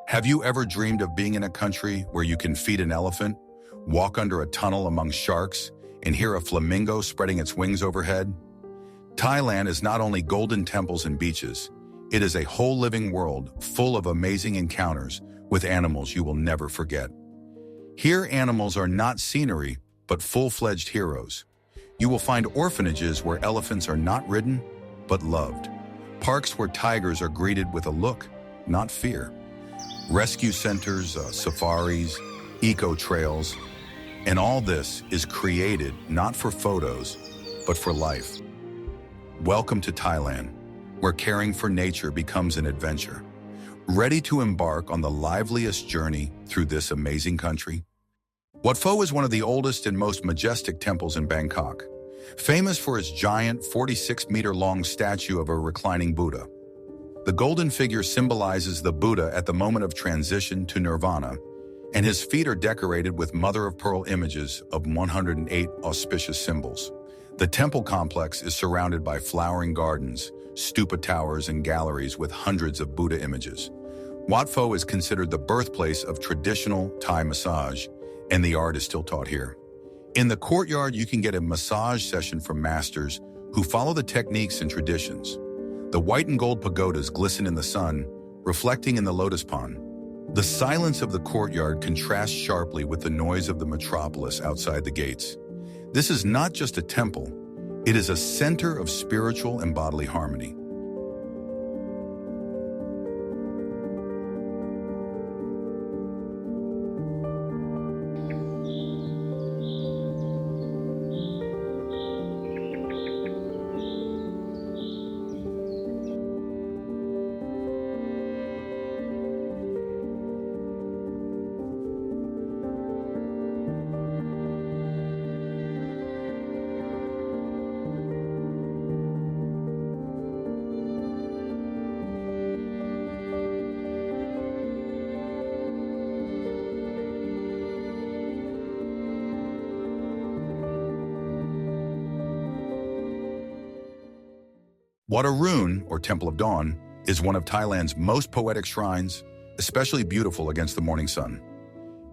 Have you ever dreamed of being in a country where you can feed an elephant, walk under a tunnel among sharks, and hear a flamingo spreading its wings overhead? Thailand is not only golden temples and beaches, it is a whole living world full of amazing encounters with animals you will never forget. Here, animals are not scenery, but full-fledged heroes. You will find orphanages where elephants are not ridden, but loved. Parks where tigers are greeted with a look, not fear. Rescue centers, safaris, eco-trails, and all this is created not for photos, but for life. Welcome to Thailand, where caring for nature becomes an adventure. Ready to embark on the liveliest journey through this amazing country? Wat Pho is one of the oldest and most majestic temples in Bangkok, famous for its giant 46-meter-long statue of a reclining Buddha. The golden figure symbolizes the Buddha at the moment of transition to nirvana, and his feet are decorated with mother-of-pearl images of 108 auspicious symbols. The temple complex is surrounded by flowering gardens, stupa towers, and galleries with hundreds of Buddha images. Wat Pho is considered the birthplace of traditional Thai massage, and the art is still taught here. In the courtyard, you can get a massage session from masters who follow the techniques and traditions. The white and gold pagodas glisten in the sun, reflecting in the lotus pond. The silence of the courtyard contrasts sharply with the noise of the metropolis outside the gates. This is not just a temple, it is a center of spiritual and bodily harmony. Wat Arun, or Temple of Dawn, is one of Thailand's most poetic shrines, especially beautiful against the morning sun.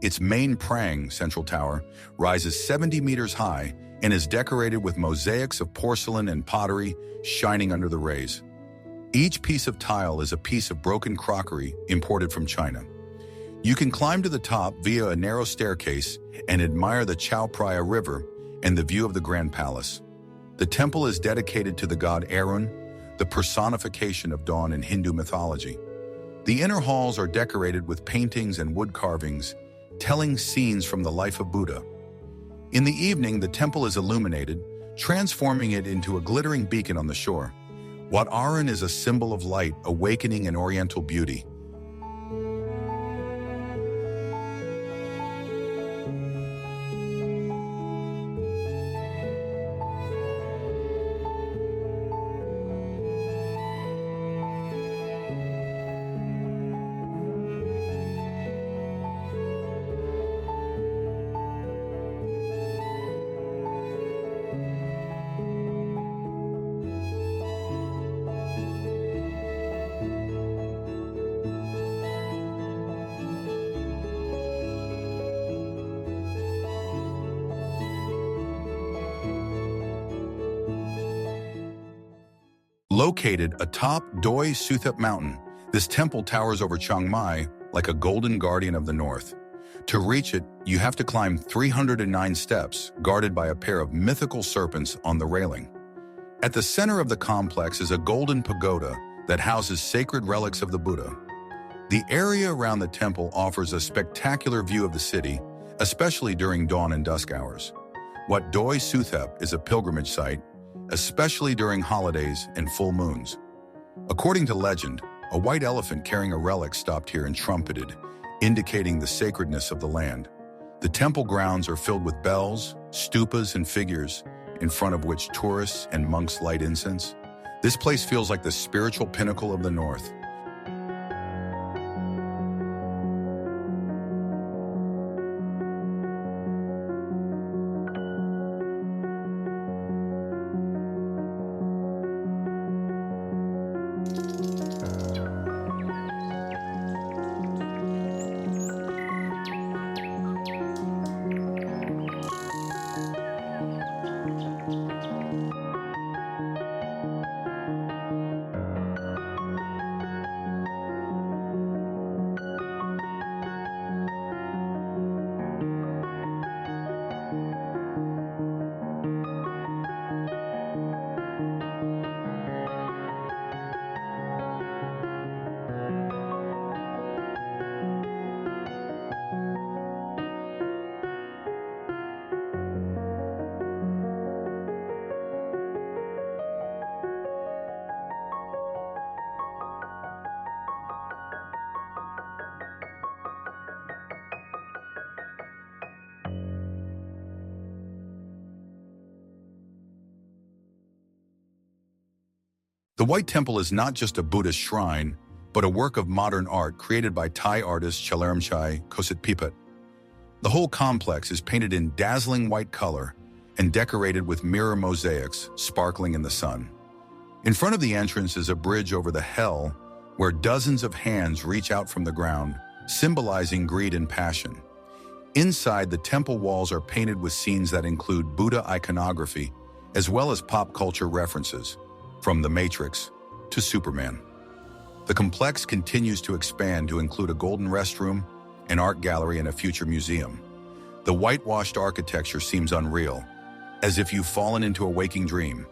Its main prang, central tower, rises 70 meters high and is decorated with mosaics of porcelain and pottery shining under the rays. Each piece of tile is a piece of broken crockery imported from China. You can climb to the top via a narrow staircase and admire the Chao Phraya River and the view of the Grand Palace. The temple is dedicated to the god Arun, the personification of dawn in Hindu mythology. The inner halls are decorated with paintings and wood carvings, telling scenes from the life of Buddha. In the evening, the temple is illuminated, transforming it into a glittering beacon on the shore. Wat Arun is a symbol of light, awakening, and oriental beauty. Located atop Doi Suthep Mountain, this temple towers over Chiang Mai like a golden guardian of the north. To reach it, you have to climb 309 steps, guarded by a pair of mythical serpents on the railing. At the center of the complex is a golden pagoda that houses sacred relics of the Buddha. The area around the temple offers a spectacular view of the city, especially during dawn and dusk hours. Wat Doi Suthep is a pilgrimage site, especially during holidays and full moons. According to legend, a white elephant carrying a relic stopped here and trumpeted, indicating the sacredness of the land. The temple grounds are filled with bells, stupas, and figures, in front of which tourists and monks light incense. This place feels like the spiritual pinnacle of the north. The White Temple is not just a Buddhist shrine, but a work of modern art created by Thai artist Chalermchai Kositpipat. The whole complex is painted in dazzling white color and decorated with mirror mosaics sparkling in the sun. In front of the entrance is a bridge over the hell where dozens of hands reach out from the ground, symbolizing greed and passion. Inside, the temple walls are painted with scenes that include Buddha iconography, as well as pop culture references, from The Matrix to Superman. The complex continues to expand to include a golden restroom, an art gallery, and a future museum. The whitewashed architecture seems unreal, as if you've fallen into a waking dream.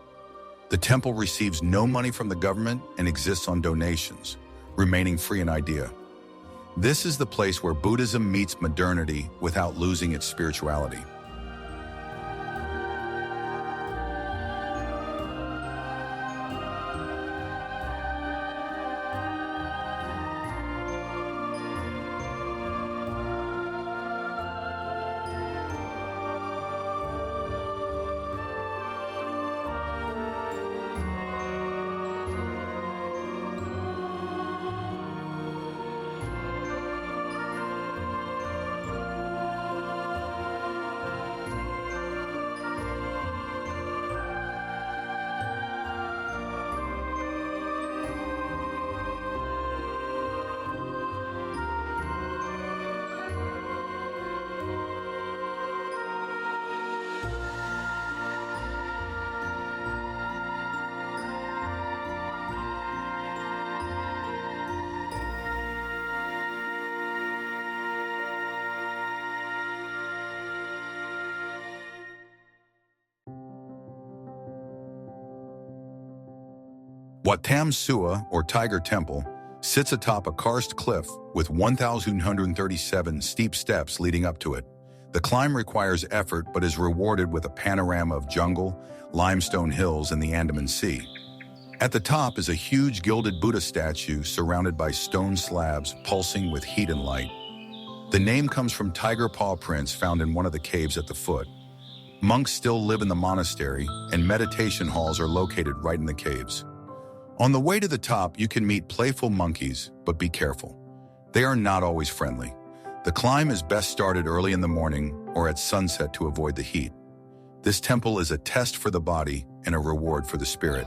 The temple receives no money from the government and exists on donations, remaining free in idea. This is the place where Buddhism meets modernity without losing its spirituality. Wat Tham Sua, or Tiger Temple, sits atop a karst cliff with 1,137 steep steps leading up to it. The climb requires effort but is rewarded with a panorama of jungle, limestone hills, and the Andaman Sea. At the top is a huge gilded Buddha statue surrounded by stone slabs pulsing with heat and light. The name comes from tiger paw prints found in one of the caves at the foot. Monks still live in the monastery, and meditation halls are located right in the caves. On the way to the top, you can meet playful monkeys, but be careful. They are not always friendly. The climb is best started early in the morning or at sunset to avoid the heat. This temple is a test for the body and a reward for the spirit.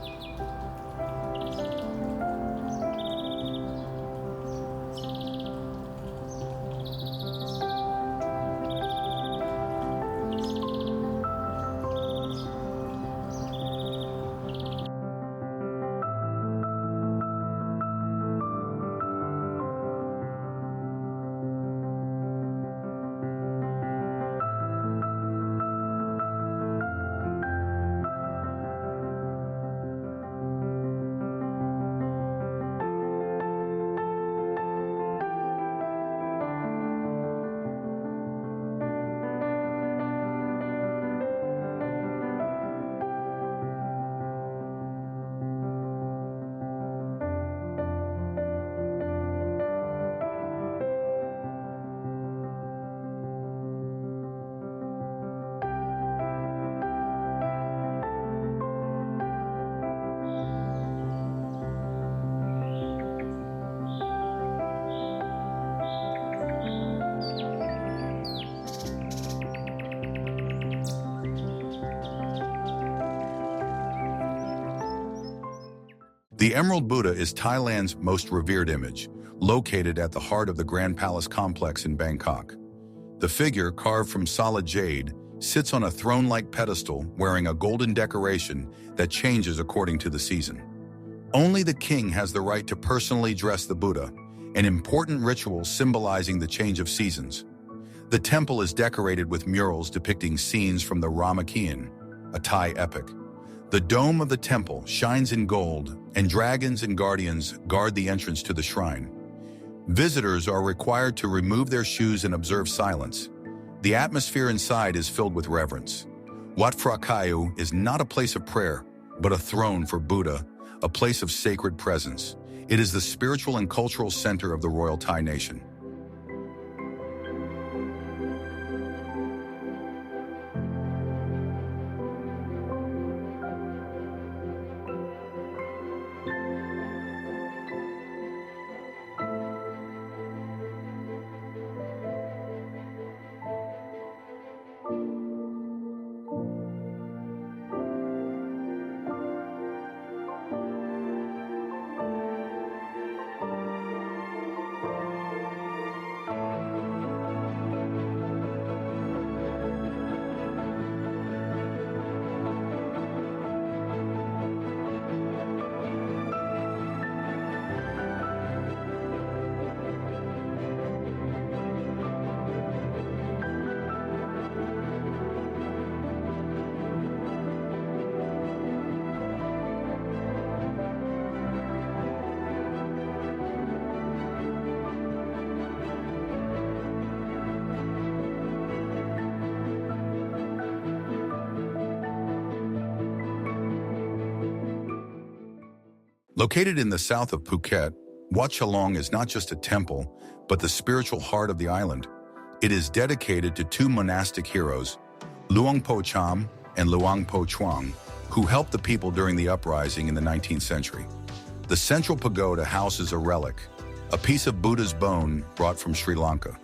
The Emerald Buddha is Thailand's most revered image, located at the heart of the Grand Palace complex in Bangkok. The figure, carved from solid jade, sits on a throne-like pedestal wearing a golden decoration that changes according to the season. Only the king has the right to personally dress the Buddha, an important ritual symbolizing the change of seasons. The temple is decorated with murals depicting scenes from the Ramakien, a Thai epic. The dome of the temple shines in gold, and dragons and guardians guard the entrance to the shrine. Visitors are required to remove their shoes and observe silence. The atmosphere inside is filled with reverence. Wat Phra Kayu is not a place of prayer, but a throne for Buddha, a place of sacred presence. It is the spiritual and cultural center of the royal Thai nation. Located in the south of Phuket, Wat Chalong is not just a temple, but the spiritual heart of the island. It is dedicated to two monastic heroes, Luang Po Cham and Luang Po Chuang, who helped the people during the uprising in the 19th century. The central pagoda houses a relic, a piece of Buddha's bone brought from Sri Lanka.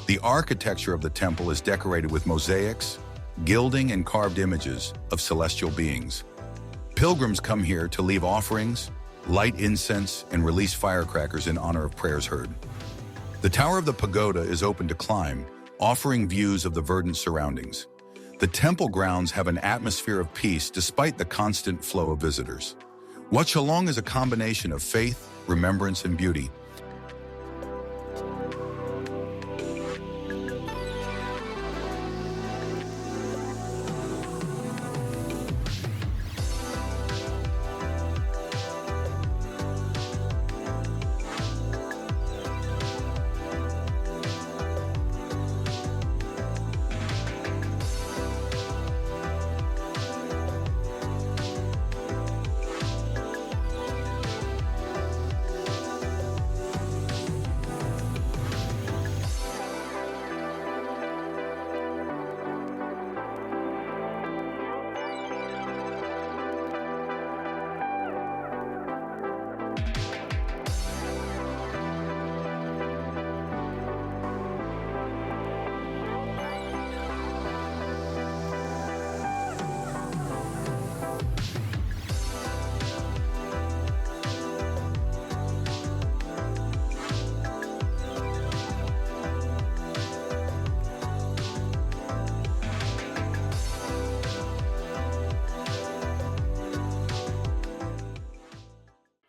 The architecture of the temple is decorated with mosaics, gilding, and carved images of celestial beings. Pilgrims come here to leave offerings, light incense, and release firecrackers in honor of prayers heard. The tower of the pagoda is open to climb, offering views of the verdant surroundings. The temple grounds have an atmosphere of peace despite the constant flow of visitors. Wat Chalong is a combination of faith, remembrance, and beauty.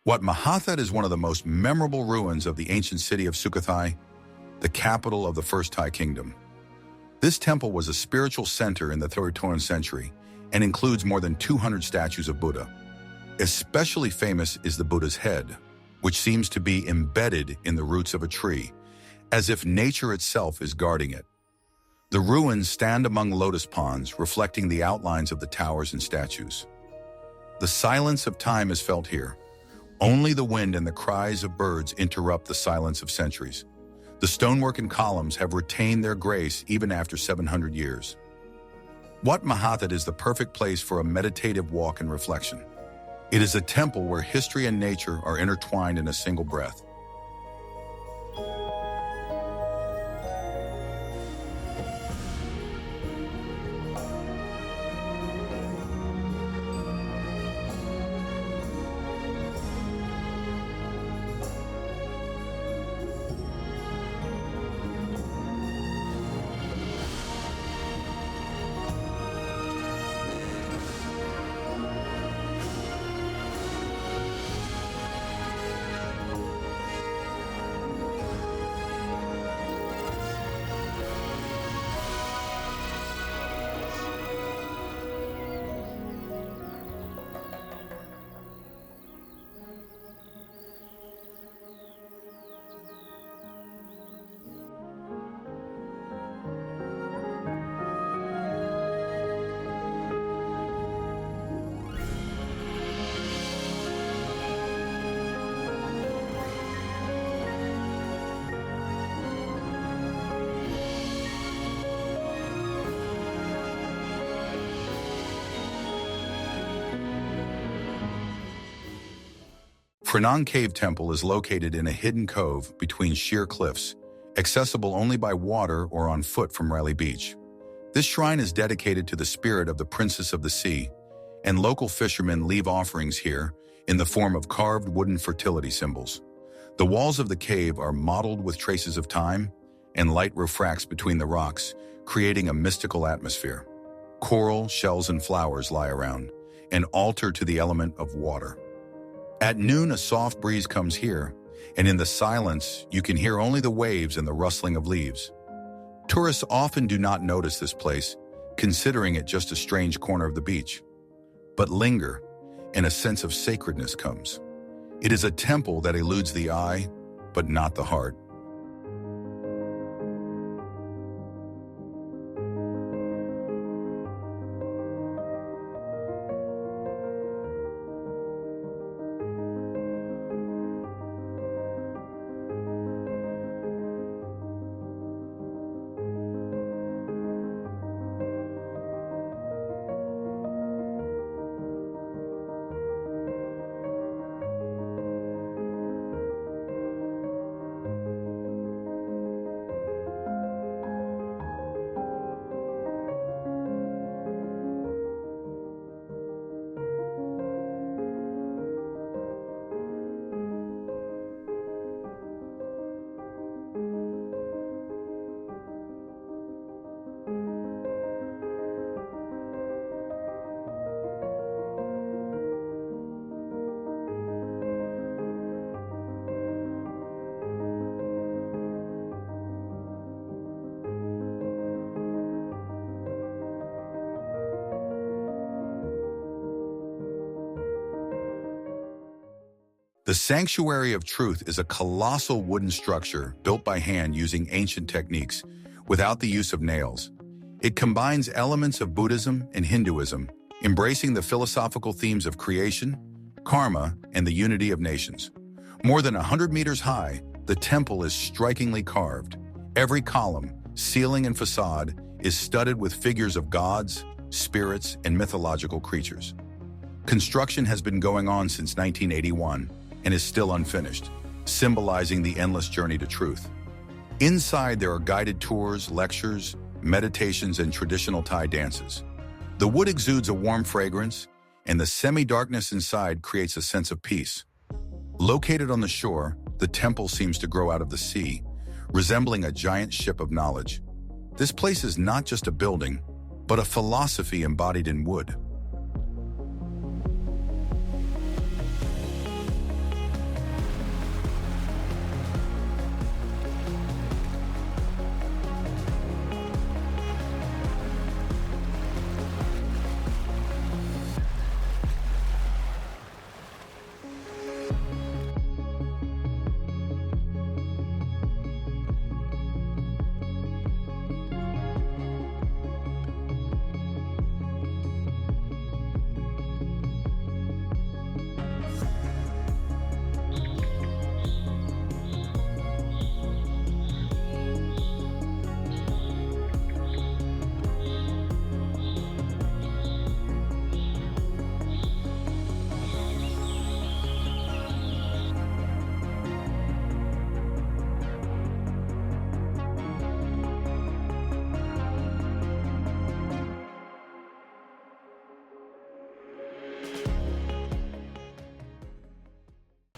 Wat Mahathat is one of the most memorable ruins of the ancient city of Sukhothai, the capital of the First Thai Kingdom. This temple was a spiritual center in the 13th century and includes more than 200 statues of Buddha. Especially famous is the Buddha's head, which seems to be embedded in the roots of a tree, as if nature itself is guarding it. The ruins stand among lotus ponds, reflecting the outlines of the towers and statues. The silence of time is felt here. Only the wind and the cries of birds interrupt the silence of centuries. The stonework and columns have retained their grace even after 700 years. Wat Mahathat is the perfect place for a meditative walk and reflection. It is a temple where history and nature are intertwined in a single breath. Pranang Cave Temple is located in a hidden cove between sheer cliffs, accessible only by water or on foot from Riley Beach. This shrine is dedicated to the spirit of the Princess of the Sea, and local fishermen leave offerings here in the form of carved wooden fertility symbols. The walls of the cave are mottled with traces of time, and light refracts between the rocks, creating a mystical atmosphere. Coral, shells, and flowers lie around, an altar to the element of water. At noon, a soft breeze comes here, and in the silence, you can hear only the waves and the rustling of leaves. Tourists often do not notice this place, considering it just a strange corner of the beach. But linger, and a sense of sacredness comes. It is a temple that eludes the eye, but not the heart. The Sanctuary of Truth is a colossal wooden structure built by hand using ancient techniques without the use of nails. It combines elements of Buddhism and Hinduism, embracing the philosophical themes of creation, karma, and the unity of nations. More than 100 meters high, the temple is strikingly carved. Every column, ceiling, and facade is studded with figures of gods, spirits, and mythological creatures. Construction has been going on since 1981 and is still unfinished, symbolizing the endless journey to truth. Inside, there are guided tours, lectures, meditations, and traditional Thai dances. The wood exudes a warm fragrance, and the semi-darkness inside creates a sense of peace. Located on the shore, the temple seems to grow out of the sea, resembling a giant ship of knowledge. This place is not just a building, but a philosophy embodied in wood.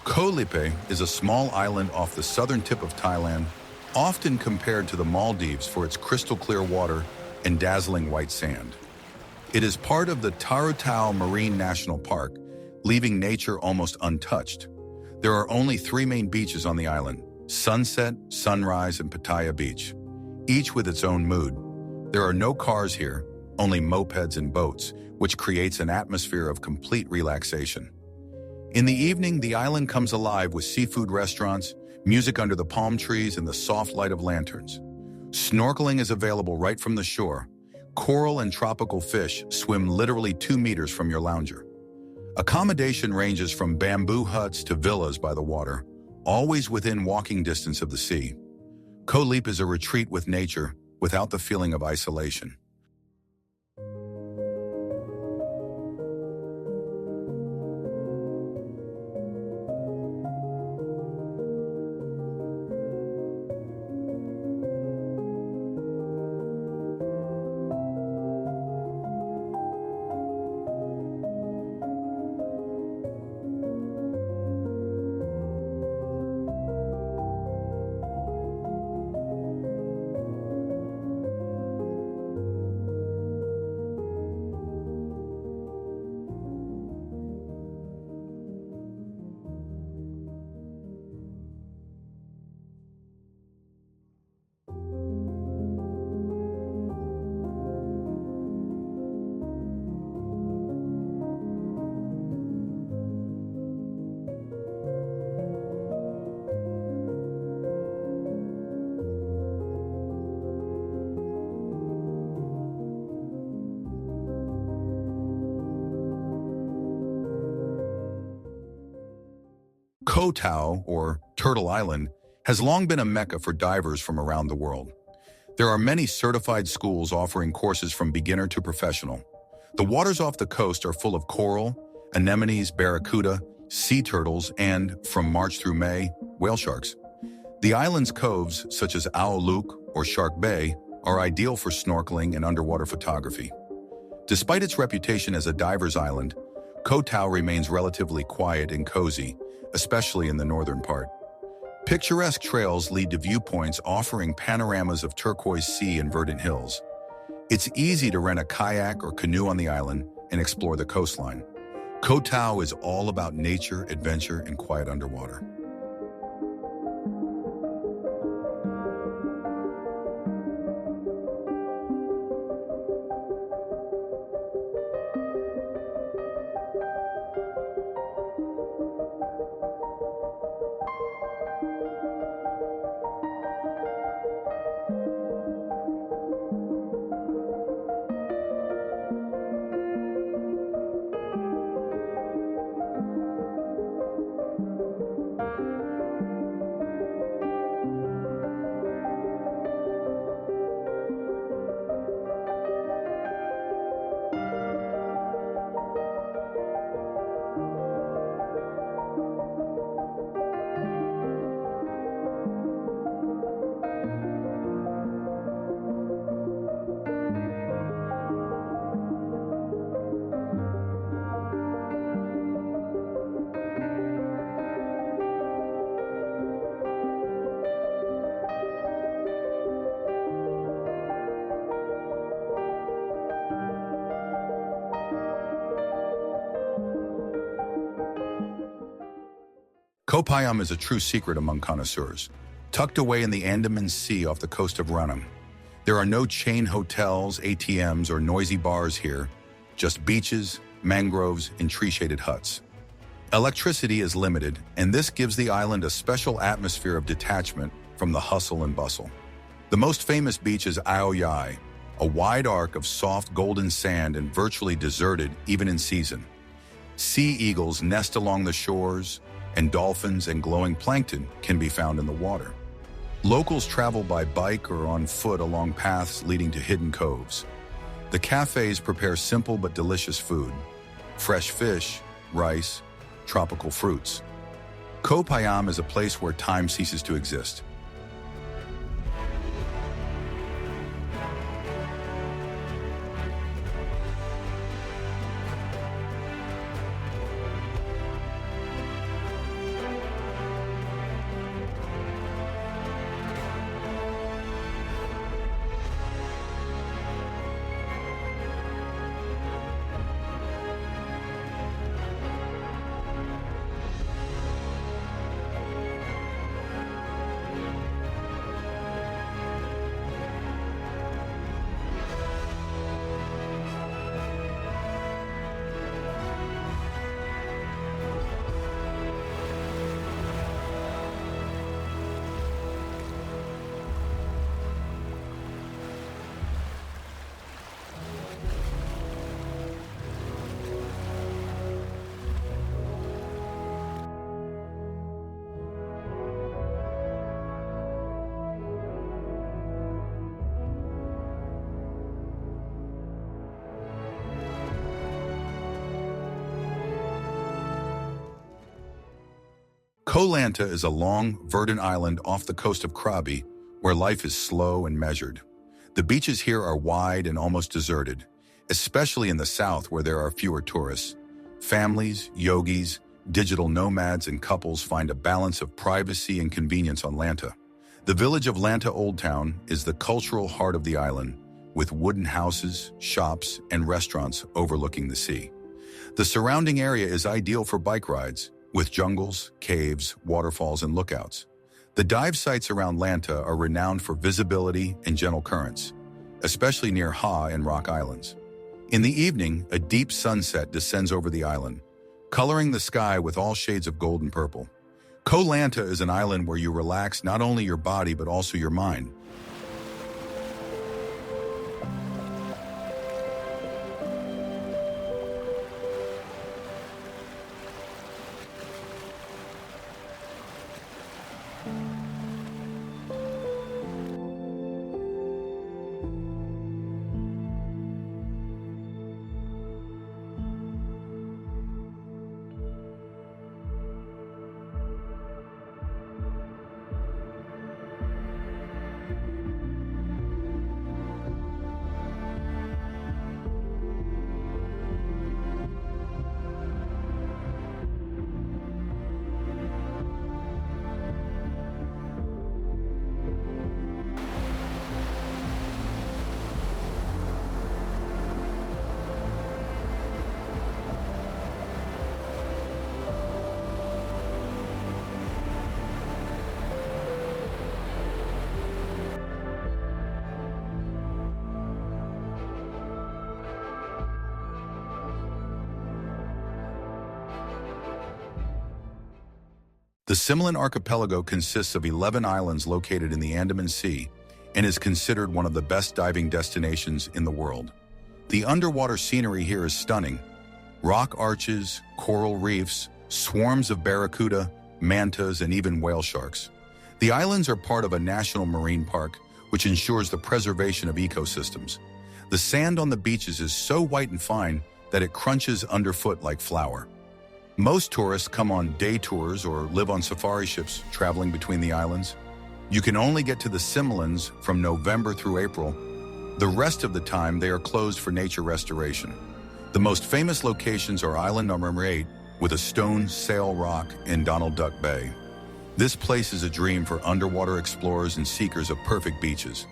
Koh Lipe is a small island off the southern tip of Thailand, often compared to the Maldives for its crystal-clear water and dazzling white sand. It is part of the Tarutao Marine National Park, leaving nature almost untouched. There are only 3 main beaches on the island: Sunset, Sunrise, and Pattaya Beach, each with its own mood. There are no cars here, only mopeds and boats, which creates an atmosphere of complete relaxation. In the evening, the island comes alive with seafood restaurants, music under the palm trees, and the soft light of lanterns. Snorkeling is available right from the shore. Coral and tropical fish swim literally 2 meters from your lounger. Accommodation ranges from bamboo huts to villas by the water, always within walking distance of the sea. Koh Lipe is a retreat with nature without the feeling of isolation. Koh Tao, or Turtle Island, has long been a mecca for divers from around the world. There are many certified schools offering courses from beginner to professional. The waters off the coast are full of coral, anemones, barracuda, sea turtles, and, from March through May, whale sharks. The island's coves, such as Ao Luk or Shark Bay, are ideal for snorkeling and underwater photography. Despite its reputation as a diver's island, Koh Tao remains relatively quiet and cozy, especially in the northern part. Picturesque trails lead to viewpoints offering panoramas of turquoise sea and verdant hills. It's easy to rent a kayak or canoe on the island and explore the coastline. Koh Tao is all about nature, adventure, and quiet underwater. Kopayam is a true secret among connoisseurs. Tucked away in the Andaman Sea off the coast of Ranam, there are no chain hotels, ATMs, or noisy bars here, just beaches, mangroves, and tree-shaded huts. Electricity is limited, and this gives the island a special atmosphere of detachment from the hustle and bustle. The most famous beach is Aoyai, a wide arc of soft golden sand and virtually deserted even in season. Sea eagles nest along the shores, and dolphins and glowing plankton can be found in the water. Locals travel by bike or on foot along paths leading to hidden coves. The cafes prepare simple but delicious food: fresh fish, rice, tropical fruits. Koh Payam is a place where time ceases to exist. Koh Lanta is a long, verdant island off the coast of Krabi where life is slow and measured. The beaches here are wide and almost deserted, especially in the south where there are fewer tourists. Families, yogis, digital nomads, and couples find a balance of privacy and convenience on Lanta. The village of Lanta Old Town is the cultural heart of the island, with wooden houses, shops, and restaurants overlooking the sea. The surrounding area is ideal for bike rides, with jungles, caves, waterfalls, and lookouts. The dive sites around Lanta are renowned for visibility and gentle currents, especially near Ha and Rock Islands. In the evening, a deep sunset descends over the island, coloring the sky with all shades of gold and purple. Koh Lanta is an island where you relax not only your body but also your mind. The Similan Archipelago consists of 11 islands located in the Andaman Sea and is considered one of the best diving destinations in the world. The underwater scenery here is stunning. Rock arches, coral reefs, swarms of barracuda, mantas, and even whale sharks. The islands are part of a national marine park, which ensures the preservation of ecosystems. The sand on the beaches is so white and fine that it crunches underfoot like flour. Most tourists come on day tours or live on safari ships traveling between the islands. You can only get to the Similans from November through April. The rest of the time, they are closed for nature restoration. The most famous locations are Island number 8, with a stone sail rock in Donald Duck Bay. This place is a dream for underwater explorers and seekers of perfect beaches.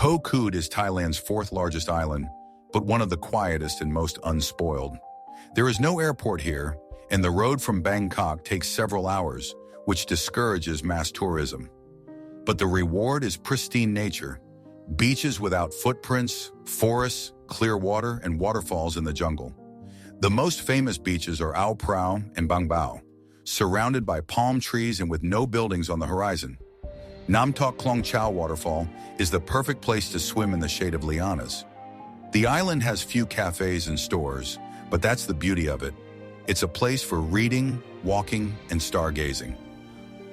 Koh Kood is Thailand's fourth largest island, but one of the quietest and most unspoiled. There is no airport here, and the road from Bangkok takes several hours, which discourages mass tourism. But the reward is pristine nature, beaches without footprints, forests, clear water, and waterfalls in the jungle. The most famous beaches are Ao Prao and Bang Bao, surrounded by palm trees and with no buildings on the horizon. Nam Tok Klong Chau waterfall is the perfect place to swim in the shade of lianas. The island has few cafes and stores, but that's the beauty of it. It's a place for reading, walking, and stargazing.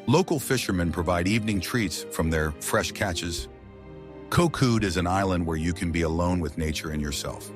Local fishermen provide evening treats from their fresh catches. Koh Kood is an island where you can be alone with nature and yourself.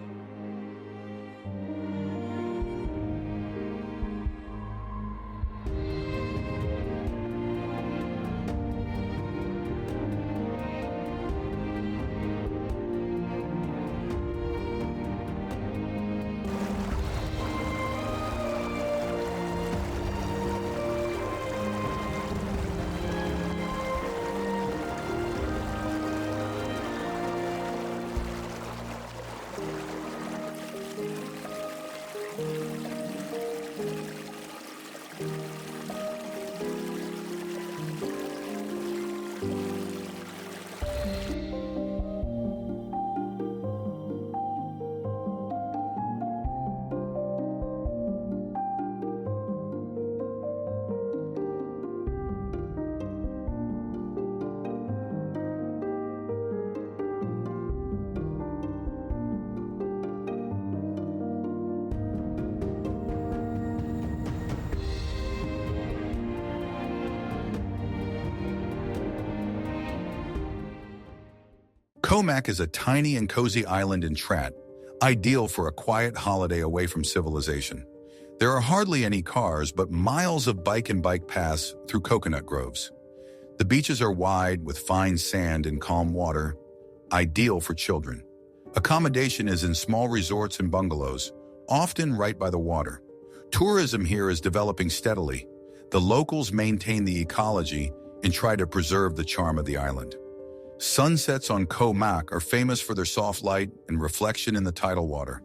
Koh Mak is a tiny and cozy island in Trat, ideal for a quiet holiday away from civilization. There are hardly any cars, but miles of bike paths through coconut groves. The beaches are wide with fine sand and calm water, ideal for children. Accommodation is in small resorts and bungalows, often right by the water. Tourism here is developing steadily. The locals maintain the ecology and try to preserve the charm of the island. Sunsets on Koh Mak are famous for their soft light and reflection in the tidal water.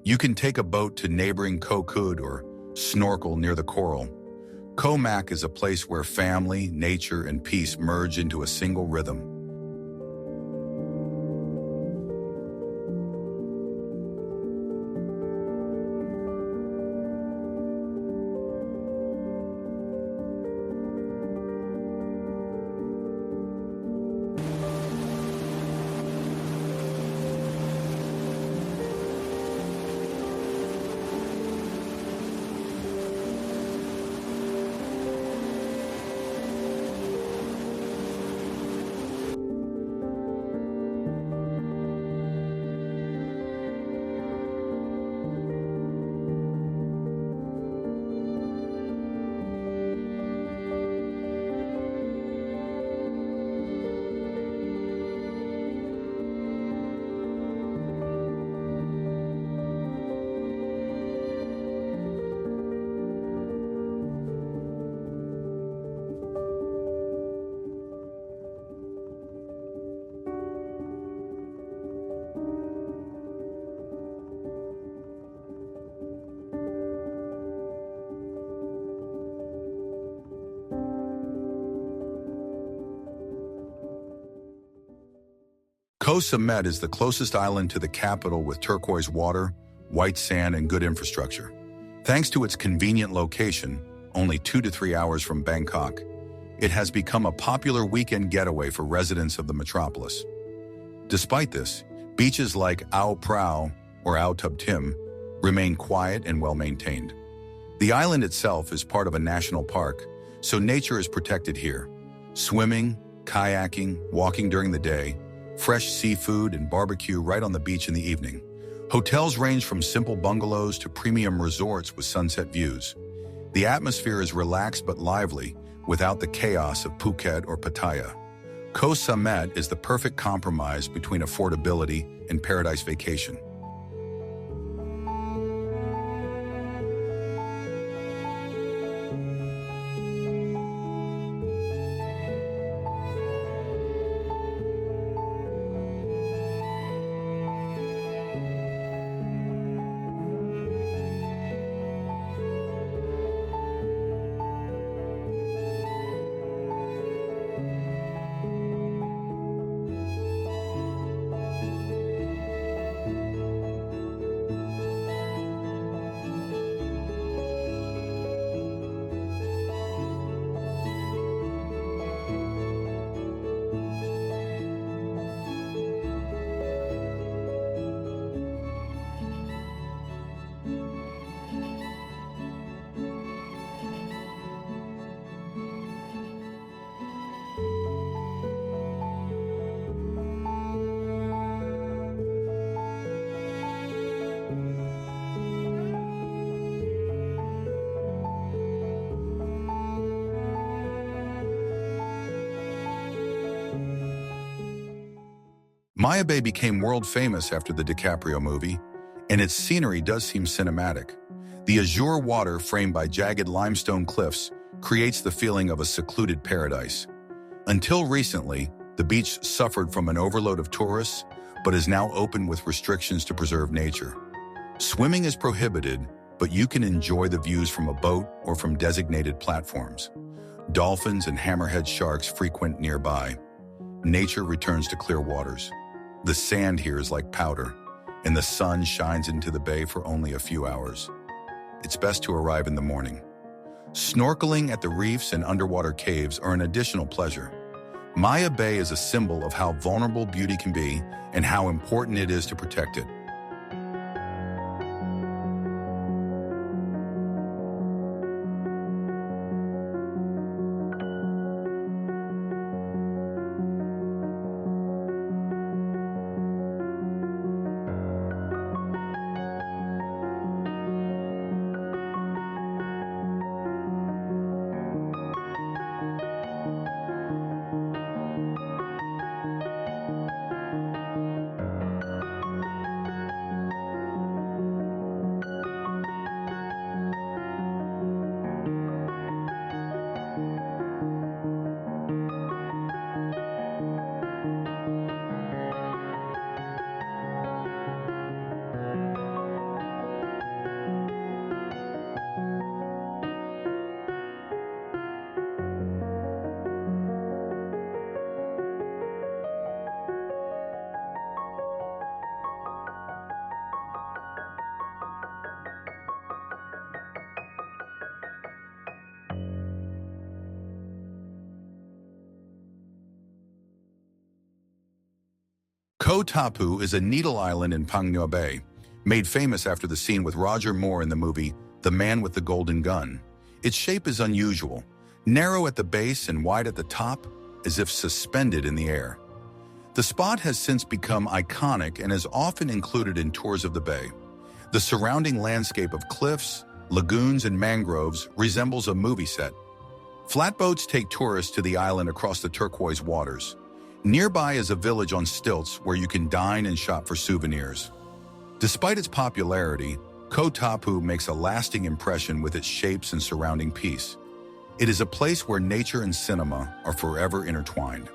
You can take a boat to neighboring Koh Kood or snorkel near the coral. Koh Mak is a place where family, nature, and peace merge into a single rhythm. Koh Samet is the closest island to the capital with turquoise water, white sand, and good infrastructure. Thanks to its convenient location, only 2 to 3 hours from Bangkok, it has become a popular weekend getaway for residents of the metropolis. Despite this, beaches like Ao Prao or Ao Tub Tim remain quiet and well-maintained. The island itself is part of a national park, so nature is protected here. Swimming, kayaking, walking during the day, fresh seafood and barbecue right on the beach in the evening. Hotels range from simple bungalows to premium resorts with sunset views. The atmosphere is relaxed but lively, without the chaos of Phuket or Pattaya. Koh Samet is the perfect compromise between affordability and paradise vacation. Maya Bay became world famous after the DiCaprio movie, and its scenery does seem cinematic. The azure water framed by jagged limestone cliffs creates the feeling of a secluded paradise. Until recently, the beach suffered from an overload of tourists, but is now open with restrictions to preserve nature. Swimming is prohibited, but you can enjoy the views from a boat or from designated platforms. Dolphins and hammerhead sharks frequent nearby. Nature returns to clear waters. The sand here is like powder, and the sun shines into the bay for only a few hours. It's best to arrive in the morning. Snorkeling at the reefs and underwater caves are an additional pleasure. Maya Bay is a symbol of how vulnerable beauty can be and how important it is to protect it. Koh Tapu is a needle island in Phang Bay, made famous after the scene with Roger Moore in the movie The Man with the Golden Gun. Its shape is unusual, narrow at the base and wide at the top, as if suspended in the air. The spot has since become iconic and is often included in tours of the bay. The surrounding landscape of cliffs, lagoons, and mangroves resembles a movie set. Flatboats take tourists to the island across the turquoise waters. Nearby is a village on stilts where you can dine and shop for souvenirs. Despite its popularity, Koh Tapu makes a lasting impression with its shapes and surrounding peace. It is a place where nature and cinema are forever intertwined.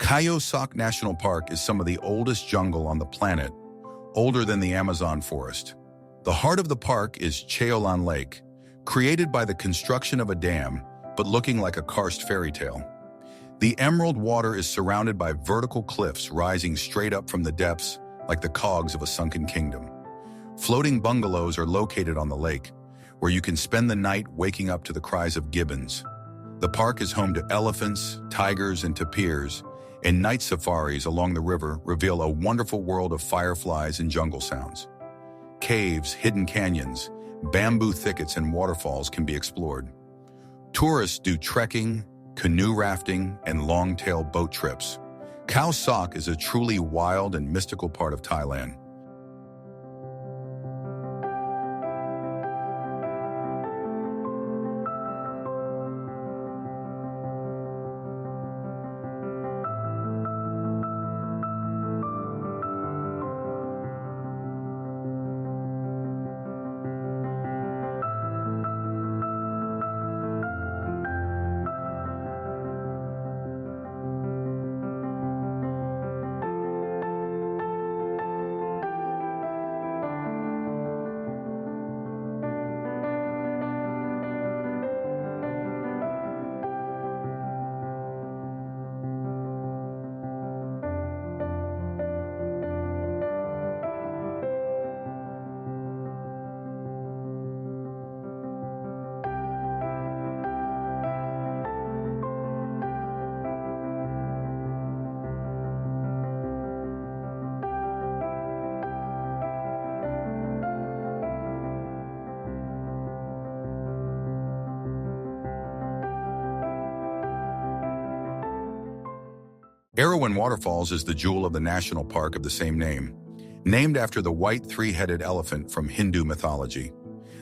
Kayo Sok National Park is some of the oldest jungle on the planet, older than the Amazon forest. The heart of the park is Cheolan Lake, created by the construction of a dam, but looking like a karst fairy tale. The emerald water is surrounded by vertical cliffs rising straight up from the depths like the cogs of a sunken kingdom. Floating bungalows are located on the lake, where you can spend the night waking up to the cries of gibbons. The park is home to elephants, tigers, and tapirs, and night safaris along the river reveal a wonderful world of fireflies and jungle sounds. Caves, hidden canyons, bamboo thickets, and waterfalls can be explored. Tourists do trekking, canoe rafting, and long-tail boat trips. Khao Sok is a truly wild and mystical part of Thailand. Erawan Waterfalls is the jewel of the national park of the same name, named after the white three-headed elephant from Hindu mythology.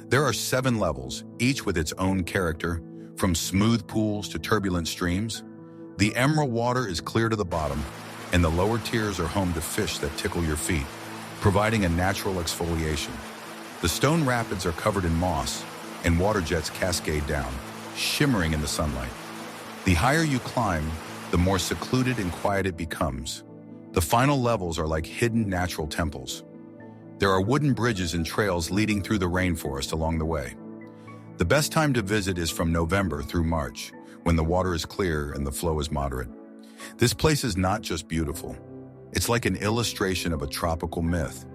There are 7 levels, each with its own character, from smooth pools to turbulent streams. The emerald water is clear to the bottom, and the lower tiers are home to fish that tickle your feet, providing a natural exfoliation. The stone rapids are covered in moss, and water jets cascade down, shimmering in the sunlight. The higher you climb, the more secluded and quiet it becomes. The final levels are like hidden natural temples. There are wooden bridges and trails leading through the rainforest along the way. The best time to visit is from November through March, when the water is clear and the flow is moderate. This place is not just beautiful. It's like an illustration of a tropical myth.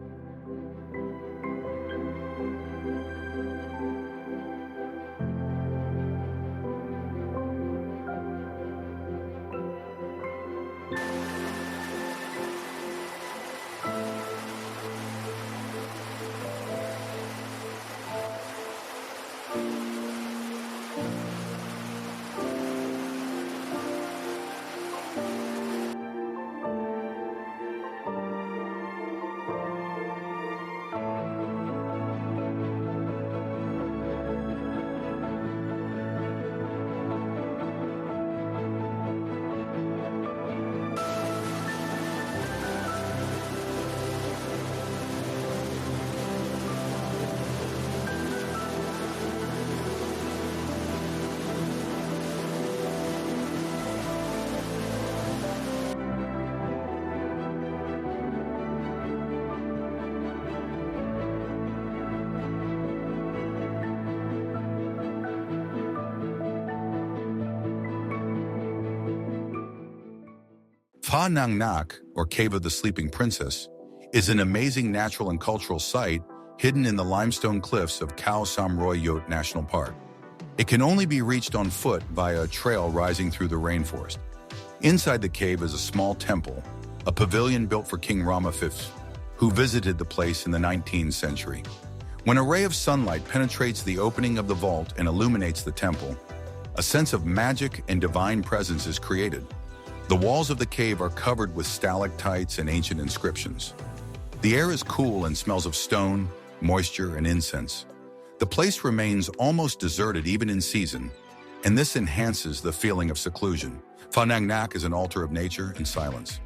Phra Nang Nak, or Cave of the Sleeping Princess, is an amazing natural and cultural site hidden in the limestone cliffs of Khao Sam Roy Yot National Park. It can only be reached on foot via a trail rising through the rainforest. Inside the cave is a small temple, a pavilion built for King Rama V, who visited the place in the 19th century. When a ray of sunlight penetrates the opening of the vault and illuminates the temple, a sense of magic and divine presence is created. The walls of the cave are covered with stalactites and ancient inscriptions. The air is cool and smells of stone, moisture, and incense. The place remains almost deserted even in season, and this enhances the feeling of seclusion. Phra Nang Nak is an altar of nature and silence.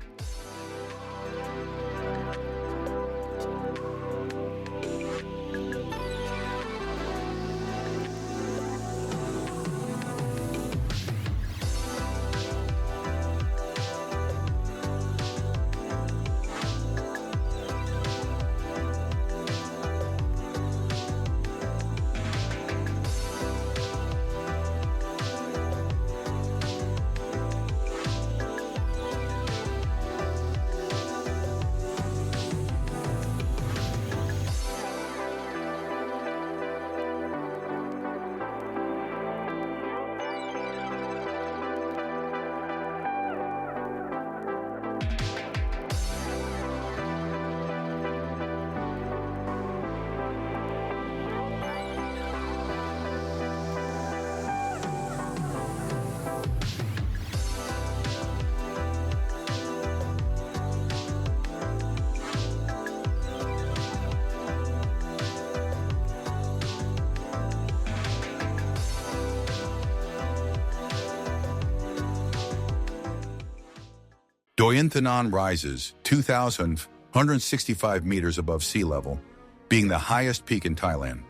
Doyen Thanon rises 2,165 meters above sea level, being the highest peak in Thailand.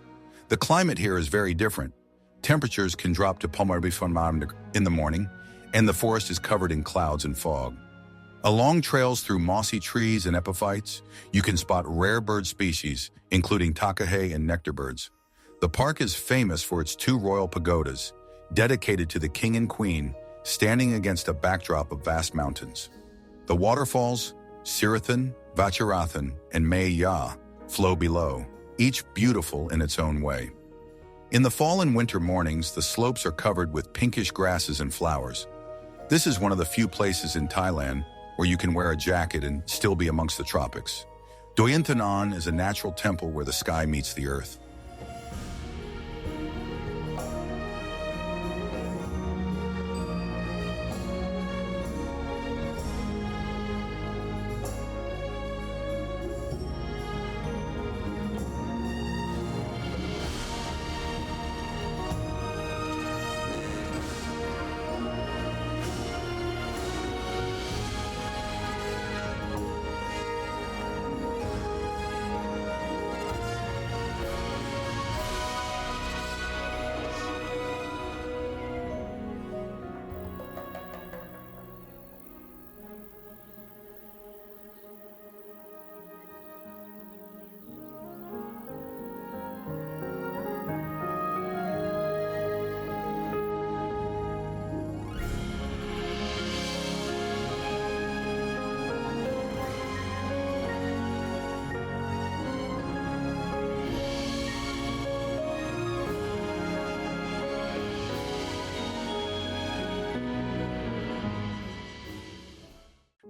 The climate here is very different. Temperatures can drop to -1 in the morning, and the forest is covered in clouds and fog. Along trails through mossy trees and epiphytes, you can spot rare bird species, including takahe and nectar birds. The park is famous for its 2 royal pagodas, dedicated to the king and queen, standing against a backdrop of vast mountains. The waterfalls, Sirathan, Vachirathan, and Mae Ya, flow below, each beautiful in its own way. In the fall and winter mornings, the slopes are covered with pinkish grasses and flowers. This is one of the few places in Thailand where you can wear a jacket and still be amongst the tropics. Doyen Thanon is a natural temple where the sky meets the earth.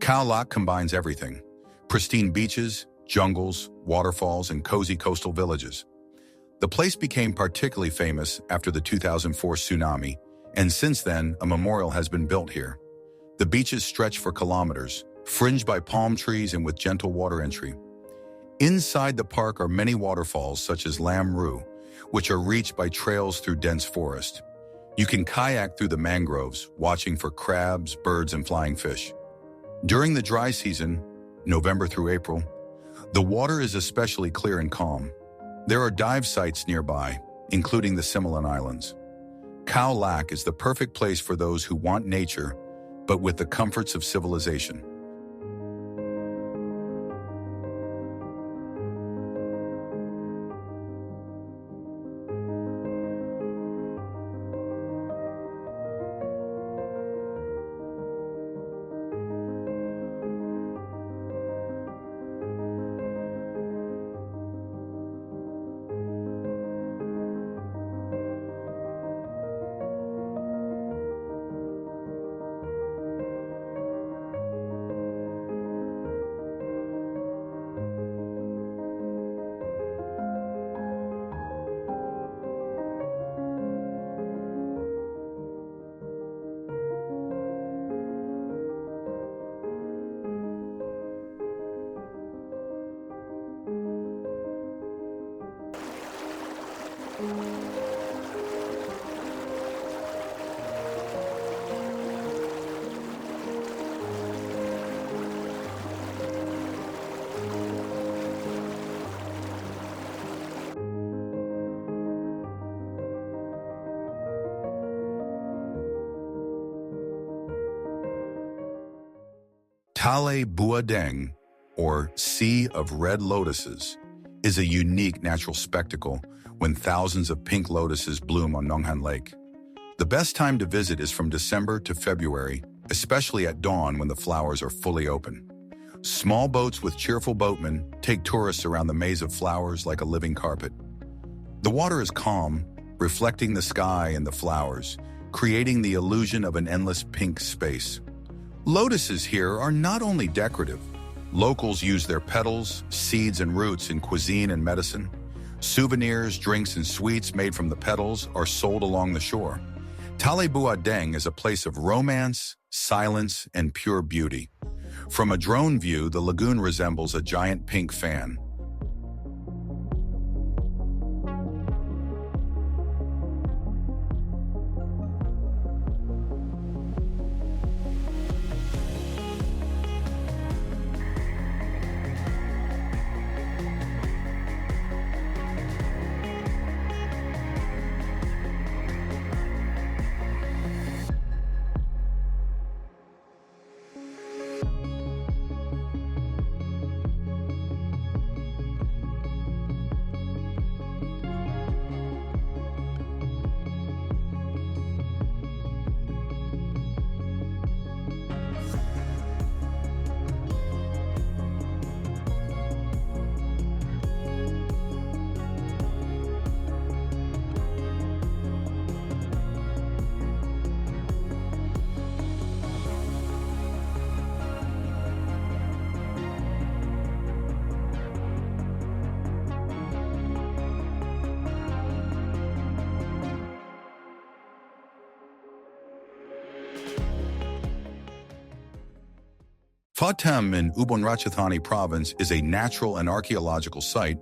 Khao Lak combines everything: pristine beaches, jungles, waterfalls, and cozy coastal villages. The place became particularly famous after the 2004 tsunami, and since then, a memorial has been built here. The beaches stretch for kilometers, fringed by palm trees and with gentle water entry. Inside the park are many waterfalls such as Lam Ru, which are reached by trails through dense forest. You can kayak through the mangroves, watching for crabs, birds, and flying fish. During the dry season, November through April, the water is especially clear and calm. There are dive sites nearby, including the Similan Islands. Khao Lak is the perfect place for those who want nature, but with the comforts of civilization. Thale Bua Deng, or Sea of Red Lotuses, is a unique natural spectacle when thousands of pink lotuses bloom on Nonghan Lake. The best time to visit is from December to February, especially at dawn when the flowers are fully open. Small boats with cheerful boatmen take tourists around the maze of flowers like a living carpet. The water is calm, reflecting the sky and the flowers, creating the illusion of an endless pink space. Lotuses here are not only decorative. Locals use their petals, seeds, and roots in cuisine and medicine. Souvenirs, drinks, and sweets made from the petals are sold along the shore. Thale Bua Deng is a place of romance, silence, and pure beauty. From a drone view, the lagoon resembles a giant pink fan. Phatem in Ubon Ratchathani province is a natural and archaeological site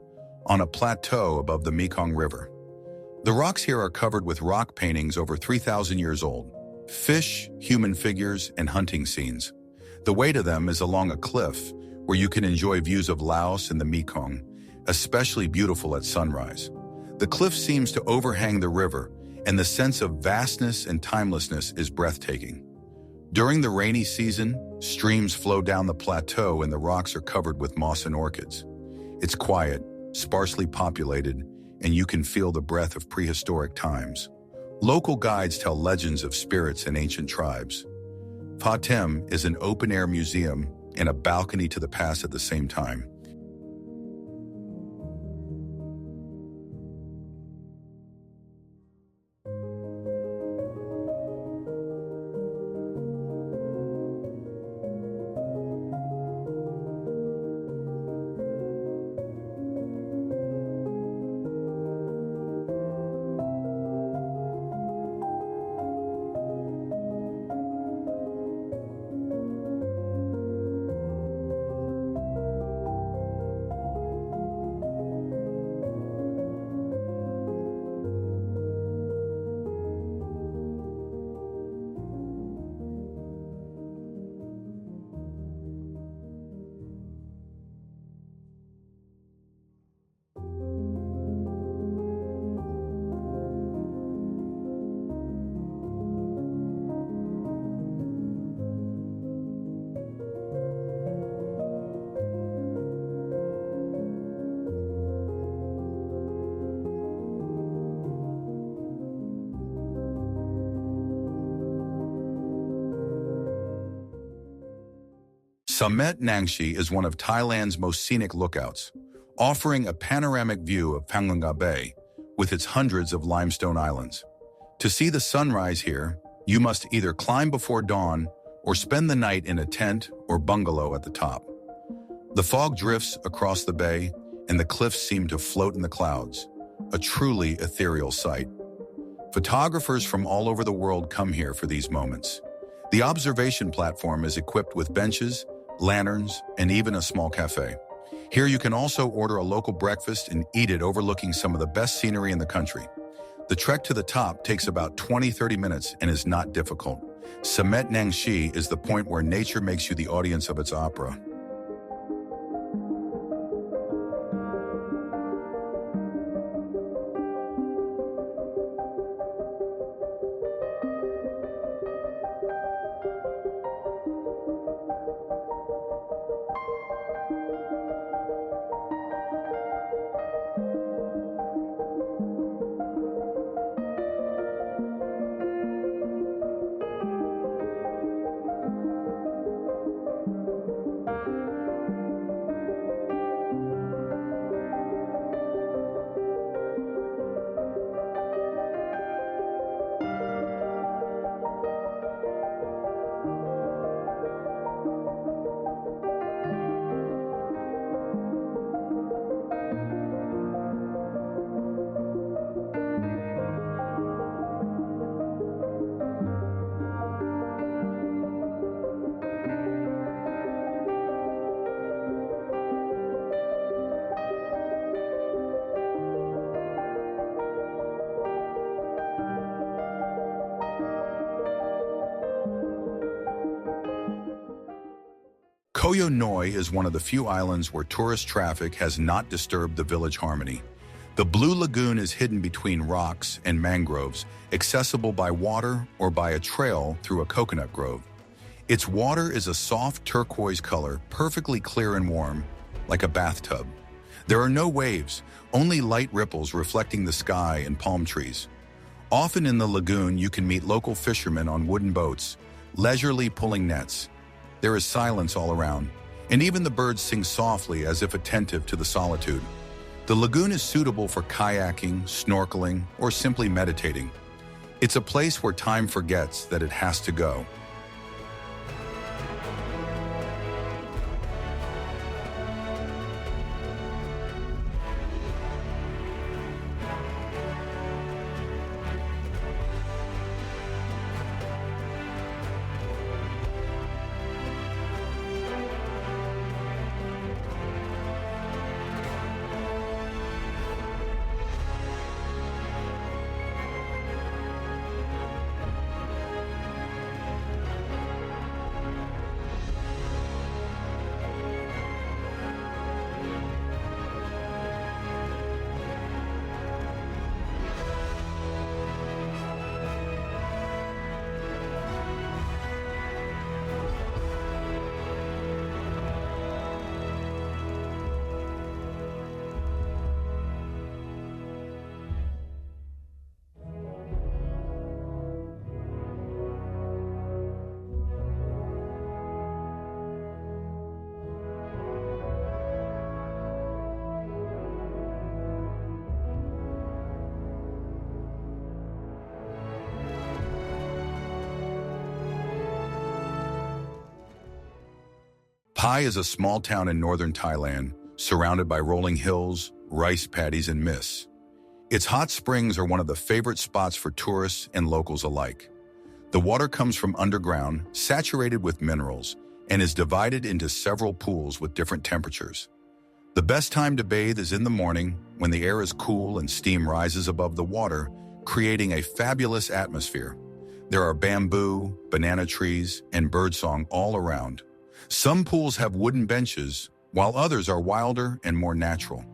on a plateau above the Mekong River. The rocks here are covered with rock paintings over 3,000 years old, fish, human figures, and hunting scenes. The way to them is along a cliff where you can enjoy views of Laos and the Mekong, especially beautiful at sunrise. The cliff seems to overhang the river, and the sense of vastness and timelessness is breathtaking. During the rainy season, streams flow down the plateau and the rocks are covered with moss and orchids. It's quiet, sparsely populated, and you can feel the breath of prehistoric times. Local guides tell legends of spirits and ancient tribes. Phatem is an open-air museum and a balcony to the past at the same time. Samet Nangshi is one of Thailand's most scenic lookouts, offering a panoramic view of Phanganga Bay with its hundreds of limestone islands. To see the sunrise here, you must either climb before dawn or spend the night in a tent or bungalow at the top. The fog drifts across the bay, and the cliffs seem to float in the clouds, a truly ethereal sight. Photographers from all over the world come here for these moments. The observation platform is equipped with benches, lanterns, and even a small cafe. Here you can also order a local breakfast and eat it overlooking some of the best scenery in the country. The trek to the top takes about 20-30 minutes and is not difficult. Samet Nangshi is the point where nature makes you the audience of its opera. Koh Noi is one of the few islands where tourist traffic has not disturbed the village harmony. The Blue Lagoon is hidden between rocks and mangroves, accessible by water or by a trail through a coconut grove. Its water is a soft turquoise color, perfectly clear and warm, like a bathtub. There are no waves, only light ripples reflecting the sky and palm trees. Often in the lagoon, you can meet local fishermen on wooden boats, leisurely pulling nets. There is silence all around, and even the birds sing softly as if attentive to the solitude. The lagoon is suitable for kayaking, snorkeling, or simply meditating. It's a place where time forgets that it has to go. Pai is a small town in northern Thailand, surrounded by rolling hills, rice paddies, and mists. Its hot springs are one of the favorite spots for tourists and locals alike. The water comes from underground, saturated with minerals, and is divided into several pools with different temperatures. The best time to bathe is in the morning, when the air is cool and steam rises above the water, creating a fabulous atmosphere. There are bamboo, banana trees, and birdsong all around. Some pools have wooden benches, while others are wilder and more natural.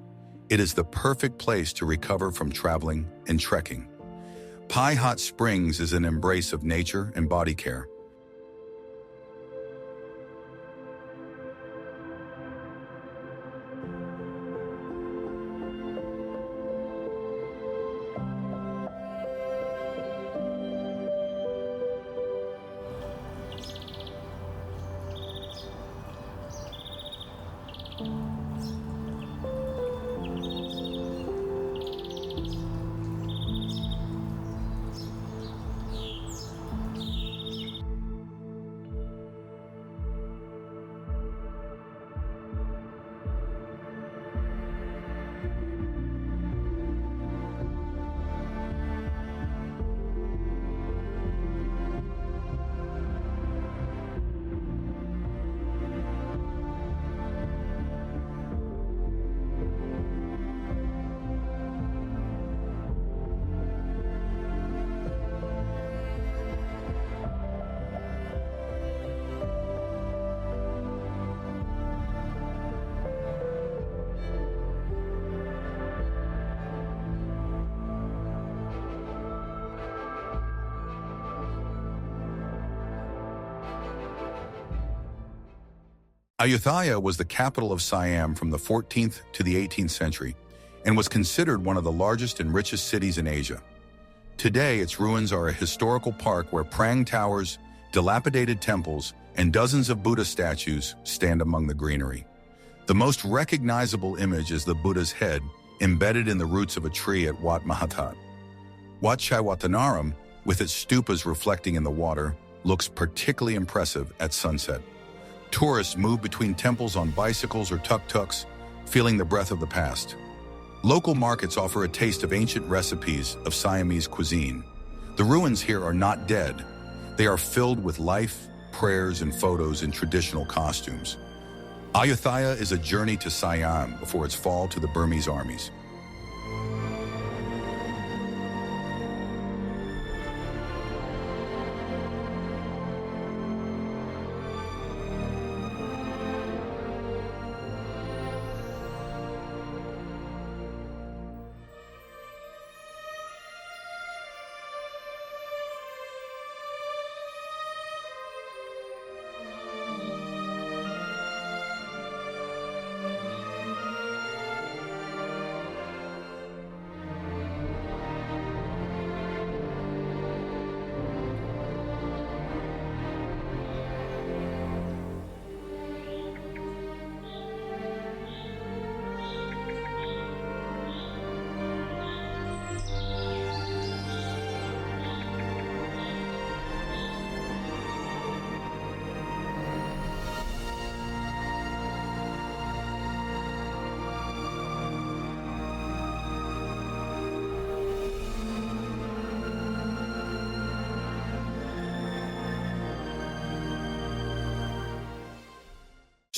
It is the perfect place to recover from traveling and trekking. Pai Hot Springs is an embrace of nature and body care. Ayutthaya was the capital of Siam from the 14th to the 18th century and was considered one of the largest and richest cities in Asia. Today, its ruins are a historical park where prang towers, dilapidated temples, and dozens of Buddha statues stand among the greenery. The most recognizable image is the Buddha's head, embedded in the roots of a tree at Wat Mahathat. Wat Chaiwatthanaram, with its stupas reflecting in the water, looks particularly impressive at sunset. Tourists move between temples on bicycles or tuk-tuks, feeling the breath of the past. Local markets offer a taste of ancient recipes of Siamese cuisine. The ruins here are not dead. They are filled with life, prayers, and photos in traditional costumes. Ayutthaya is a journey to Siam before its fall to the Burmese armies.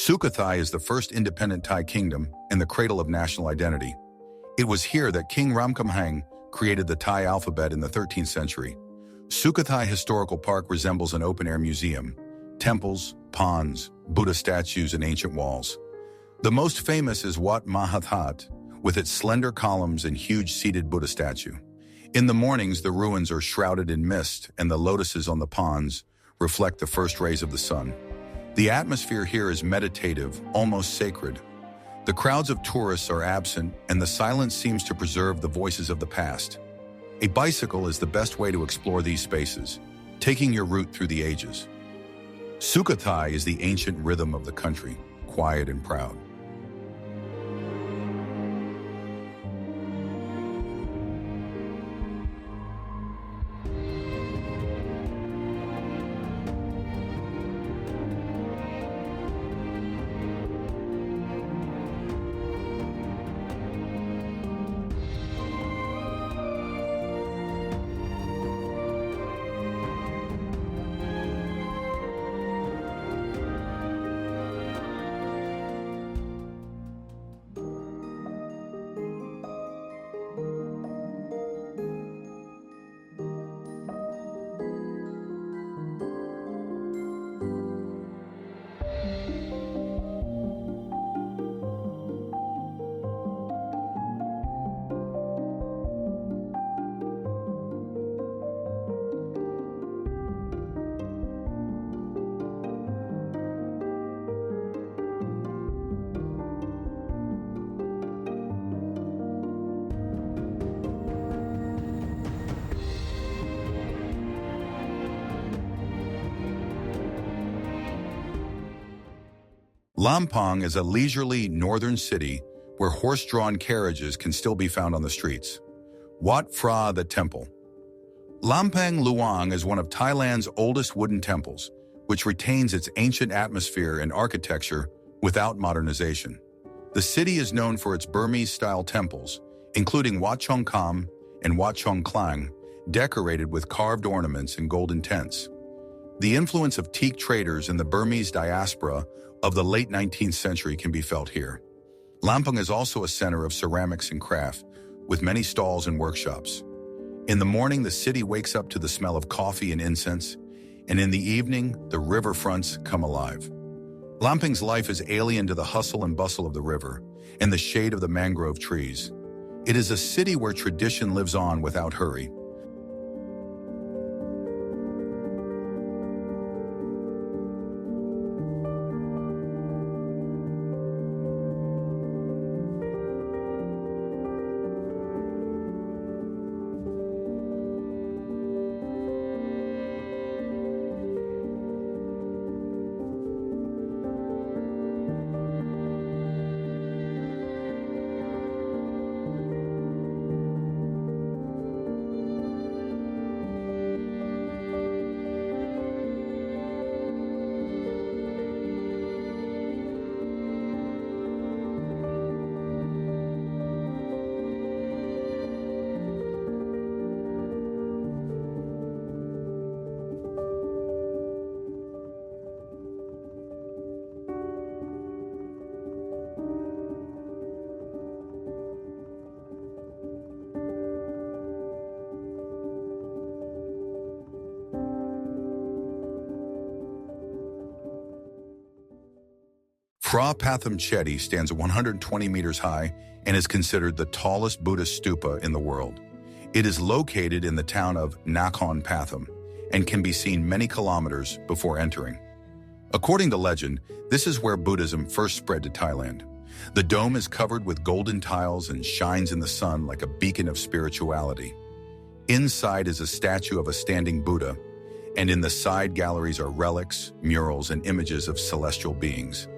Sukhothai is the first independent Thai kingdom and the cradle of national identity. It was here that King Ramkhamhaeng created the Thai alphabet in the 13th century. Sukhothai Historical Park resembles an open-air museum, temples, ponds, Buddha statues, and ancient walls. The most famous is Wat Mahathat, with its slender columns and huge seated Buddha statue. In the mornings, the ruins are shrouded in mist, and the lotuses on the ponds reflect the first rays of the sun. The atmosphere here is meditative, almost sacred. The crowds of tourists are absent, and the silence seems to preserve the voices of the past. A bicycle is the best way to explore these spaces, taking your route through the ages. Sukhothai is the ancient rhythm of the country, quiet and proud. Lampang is a leisurely northern city where horse-drawn carriages can still be found on the streets. Wat Phra, the temple. Lampang Luang is one of Thailand's oldest wooden temples, which retains its ancient atmosphere and architecture without modernization. The city is known for its Burmese-style temples, including Wat Chong Kam and Wat Chong Klang, decorated with carved ornaments and golden tents. The influence of teak traders in the Burmese diaspora of the late 19th century can be felt here. Lampang is also a center of ceramics and craft, with many stalls and workshops. In the morning, the city wakes up to the smell of coffee and incense, and in the evening, the riverfronts come alive. Lampang's life is alien to the hustle and bustle of the river and the shade of the mangrove trees. It is a city where tradition lives on without hurry. Phra Pathom Chedi stands 120 meters high and is considered the tallest Buddhist stupa in the world. It is located in the town of Nakhon Pathom and can be seen many kilometers before entering. According to legend, this is where Buddhism first spread to Thailand. The dome is covered with golden tiles and shines in the sun like a beacon of spirituality. Inside is a statue of a standing Buddha, and in the side galleries are relics, murals, and images of celestial beings.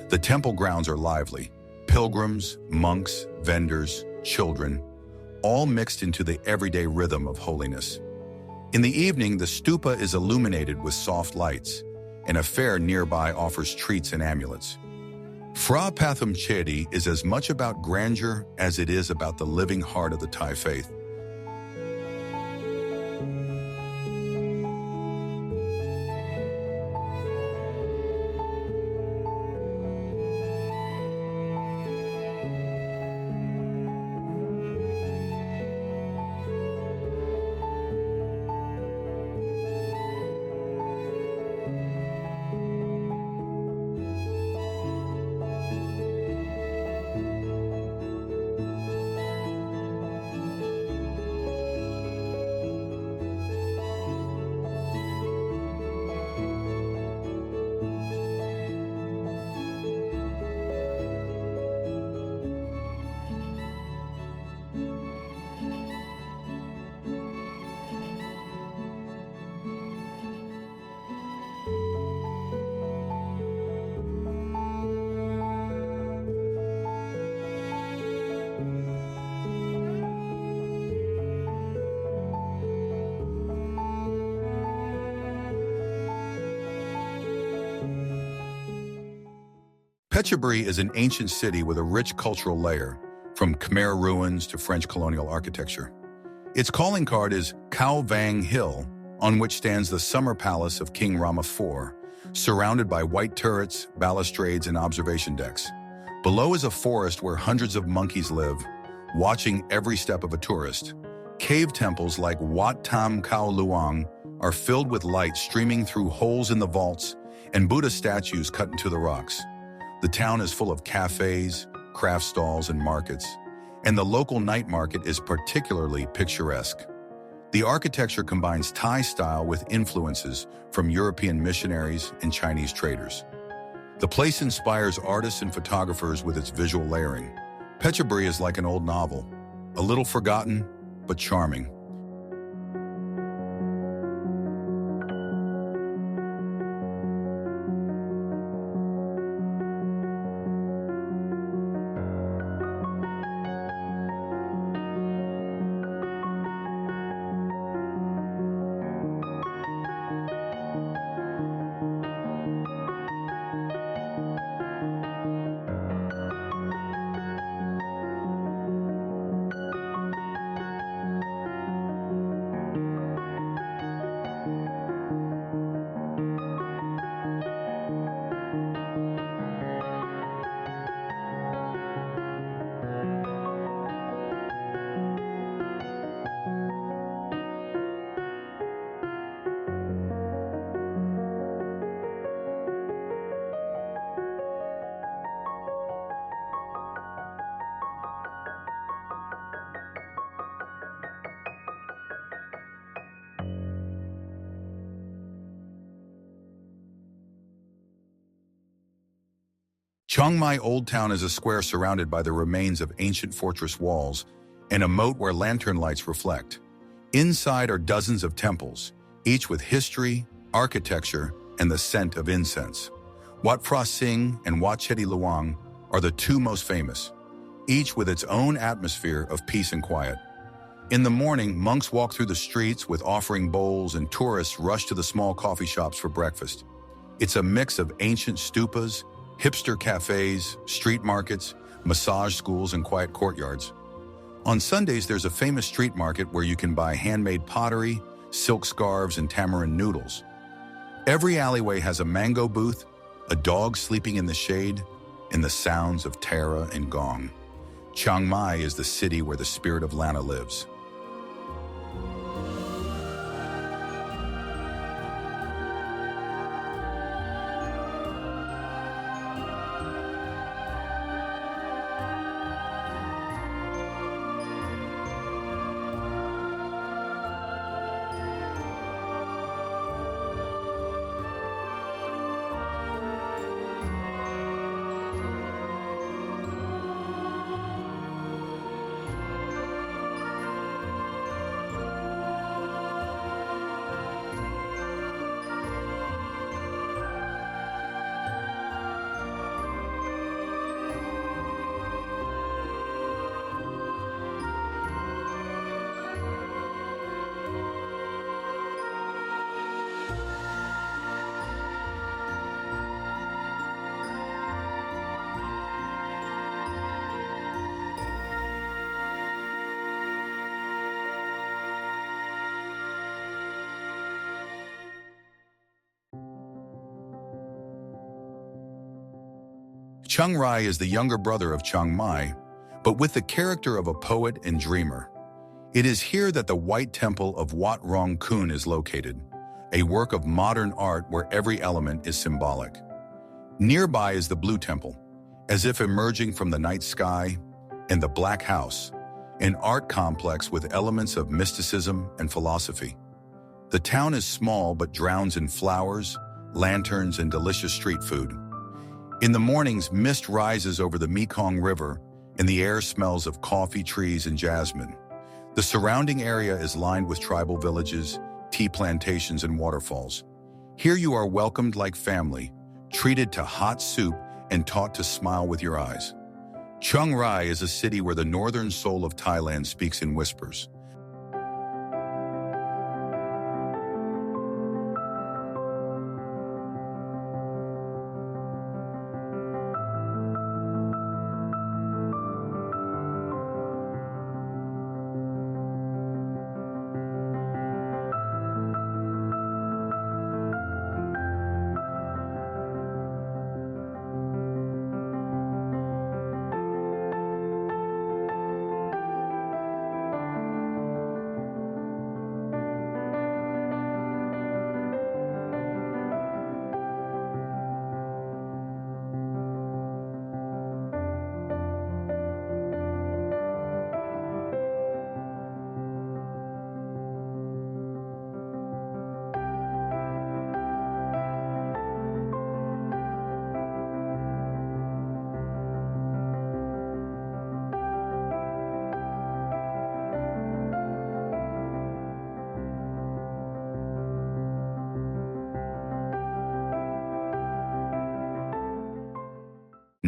The temple grounds are lively. Pilgrims, monks, vendors, children, all mixed into the everyday rhythm of holiness. In the evening, the stupa is illuminated with soft lights, and a fair nearby offers treats and amulets. Phra Pathom Chedi is as much about grandeur as it is about the living heart of the Thai faith. Phetchaburi is an ancient city with a rich cultural layer, from Khmer ruins to French colonial architecture. Its calling card is Khao Vang Hill, on which stands the summer palace of King Rama IV, surrounded by white turrets, balustrades, and observation decks. Below is a forest where hundreds of monkeys live, watching every step of a tourist. Cave temples like Wat Tam Khao Luang are filled with light streaming through holes in the vaults and Buddha statues cut into the rocks. The town is full of cafes, craft stalls, and markets, and the local night market is particularly picturesque. The architecture combines Thai style with influences from European missionaries and Chinese traders. The place inspires artists and photographers with its visual layering. Phetchaburi is like an old novel, a little forgotten, but charming. Chiang Mai Old Town is a square surrounded by the remains of ancient fortress walls and a moat where lantern lights reflect. Inside are dozens of temples, each with history, architecture, and the scent of incense. Wat Phra Singh and Wat Chedi Luang are the two most famous, each with its own atmosphere of peace and quiet. In the morning, monks walk through the streets with offering bowls and tourists rush to the small coffee shops for breakfast. It's a mix of ancient stupas, hipster cafes, street markets, massage schools, and quiet courtyards. On Sundays, there's a famous street market where you can buy handmade pottery, silk scarves, and tamarind noodles. Every alleyway has a mango booth, a dog sleeping in the shade, and the sounds of tara and gong. Chiang Mai is the city where the spirit of Lana lives. Chiang Rai is the younger brother of Chiang Mai, but with the character of a poet and dreamer. It is here that the White Temple of Wat Rong Kun is located, a work of modern art where every element is symbolic. Nearby is the Blue Temple, as if emerging from the night sky, and the Black House, an art complex with elements of mysticism and philosophy. The town is small but drowns in flowers, lanterns, and delicious street food. In the mornings, mist rises over the Mekong River, and the air smells of coffee trees and jasmine. The surrounding area is lined with tribal villages, tea plantations, and waterfalls. Here you are welcomed like family, treated to hot soup, and taught to smile with your eyes. Chiang Rai is a city where the northern soul of Thailand speaks in whispers.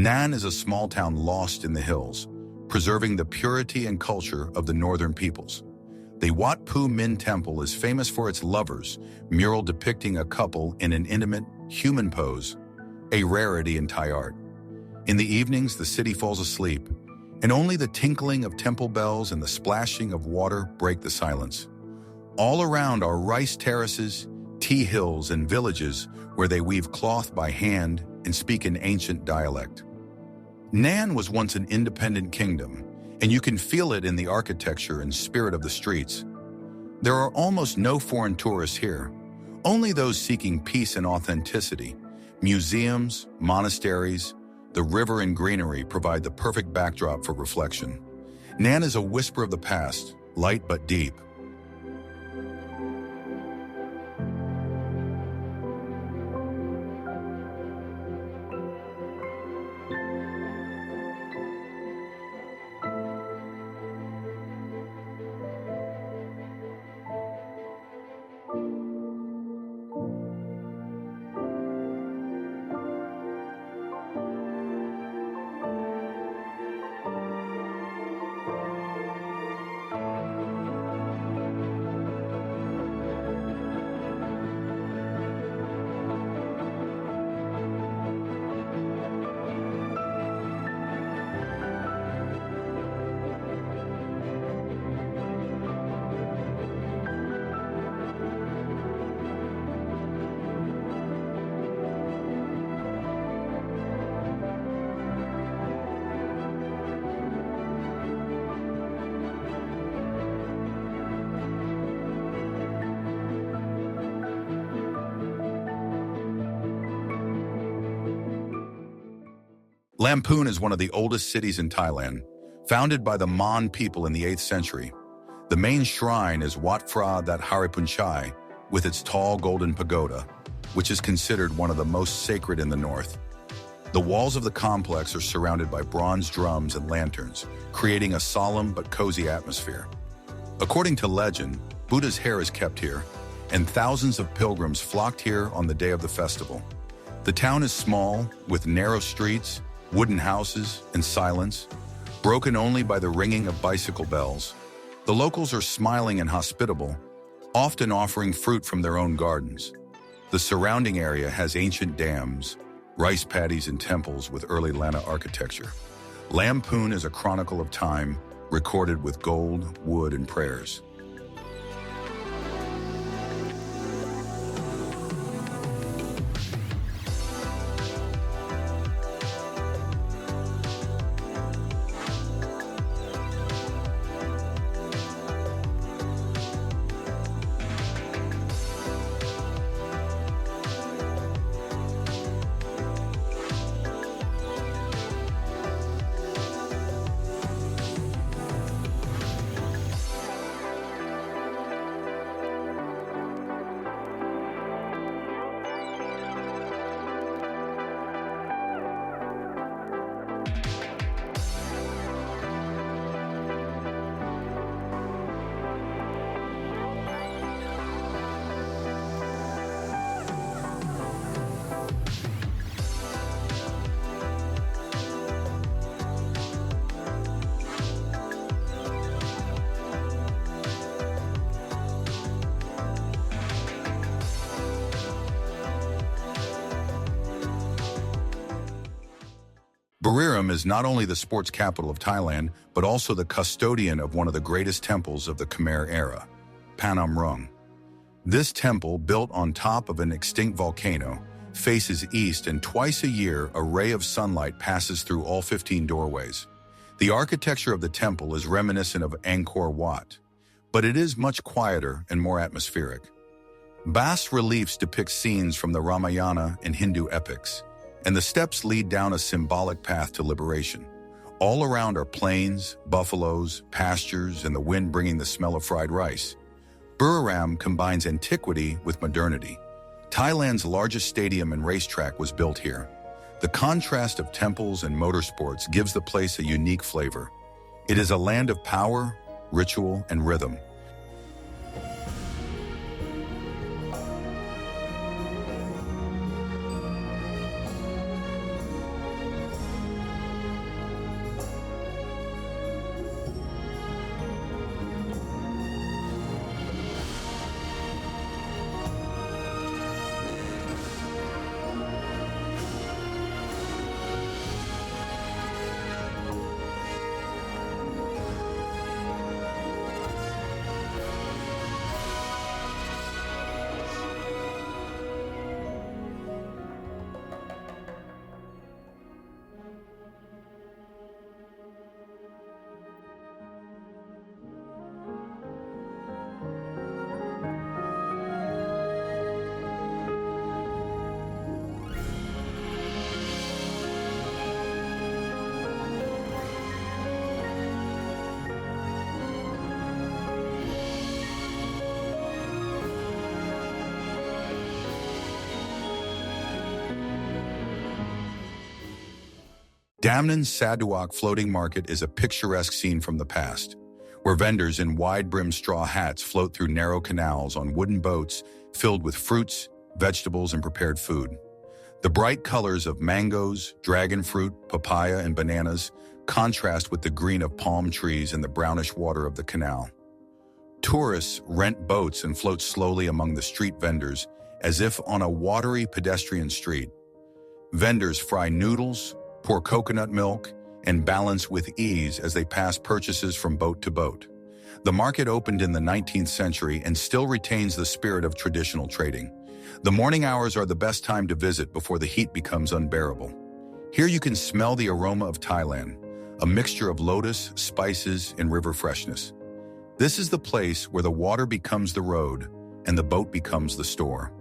Nan is a small town lost in the hills, preserving the purity and culture of the northern peoples. The Wat Pu Min Temple is famous for its lovers, mural depicting a couple in an intimate, human pose, a rarity in Thai art. In the evenings, the city falls asleep, and only the tinkling of temple bells and the splashing of water break the silence. All around are rice terraces, tea hills, and villages where they weave cloth by hand and speak an ancient dialect. Nan was once an independent kingdom, and you can feel it in the architecture and spirit of the streets. There are almost no foreign tourists here, only those seeking peace and authenticity. Museums, monasteries, the river and greenery provide the perfect backdrop for reflection. Nan is a whisper of the past, light but deep. Lamphun is one of the oldest cities in Thailand, founded by the Mon people in the 8th century. The main shrine is Wat Phra That Haripunchai, with its tall golden pagoda, which is considered one of the most sacred in the north. The walls of the complex are surrounded by bronze drums and lanterns, creating a solemn but cozy atmosphere. According to legend, Buddha's hair is kept here, and thousands of pilgrims flocked here on the day of the festival. The town is small, with narrow streets, wooden houses, and silence, broken only by the ringing of bicycle bells. The locals are smiling and hospitable, often offering fruit from their own gardens. The surrounding area has ancient dams, rice paddies, and temples with early Lana architecture. Lamphun is a chronicle of time, recorded with gold, wood, and prayers. Buriram is not only the sports capital of Thailand, but also the custodian of one of the greatest temples of the Khmer era, Panam Rung. This temple, built on top of an extinct volcano, faces east, and twice a year a ray of sunlight passes through all 15 doorways. The architecture of the temple is reminiscent of Angkor Wat, but it is much quieter and more atmospheric. Bas-reliefs depict scenes from the Ramayana and Hindu epics, and the steps lead down a symbolic path to liberation. All around are plains, buffaloes, pastures, and the wind bringing the smell of fried rice. Buriram combines antiquity with modernity. Thailand's largest stadium and racetrack was built here. The contrast of temples and motorsports gives the place a unique flavor. It is a land of power, ritual, and rhythm. Damnon's Saduak floating market is a picturesque scene from the past, where vendors in wide-brimmed straw hats float through narrow canals on wooden boats filled with fruits, vegetables, and prepared food. The bright colors of mangoes, dragon fruit, papaya, and bananas contrast with the green of palm trees and the brownish water of the canal. Tourists rent boats and float slowly among the street vendors as if on a watery pedestrian street. Vendors fry noodles, pour coconut milk, and balance with ease as they pass purchases from boat to boat. The market opened in the 19th century and still retains the spirit of traditional trading. The morning hours are the best time to visit before the heat becomes unbearable. Here you can smell the aroma of Thailand, a mixture of lotus, spices, and river freshness. This is the place where the water becomes the road and the boat becomes the store.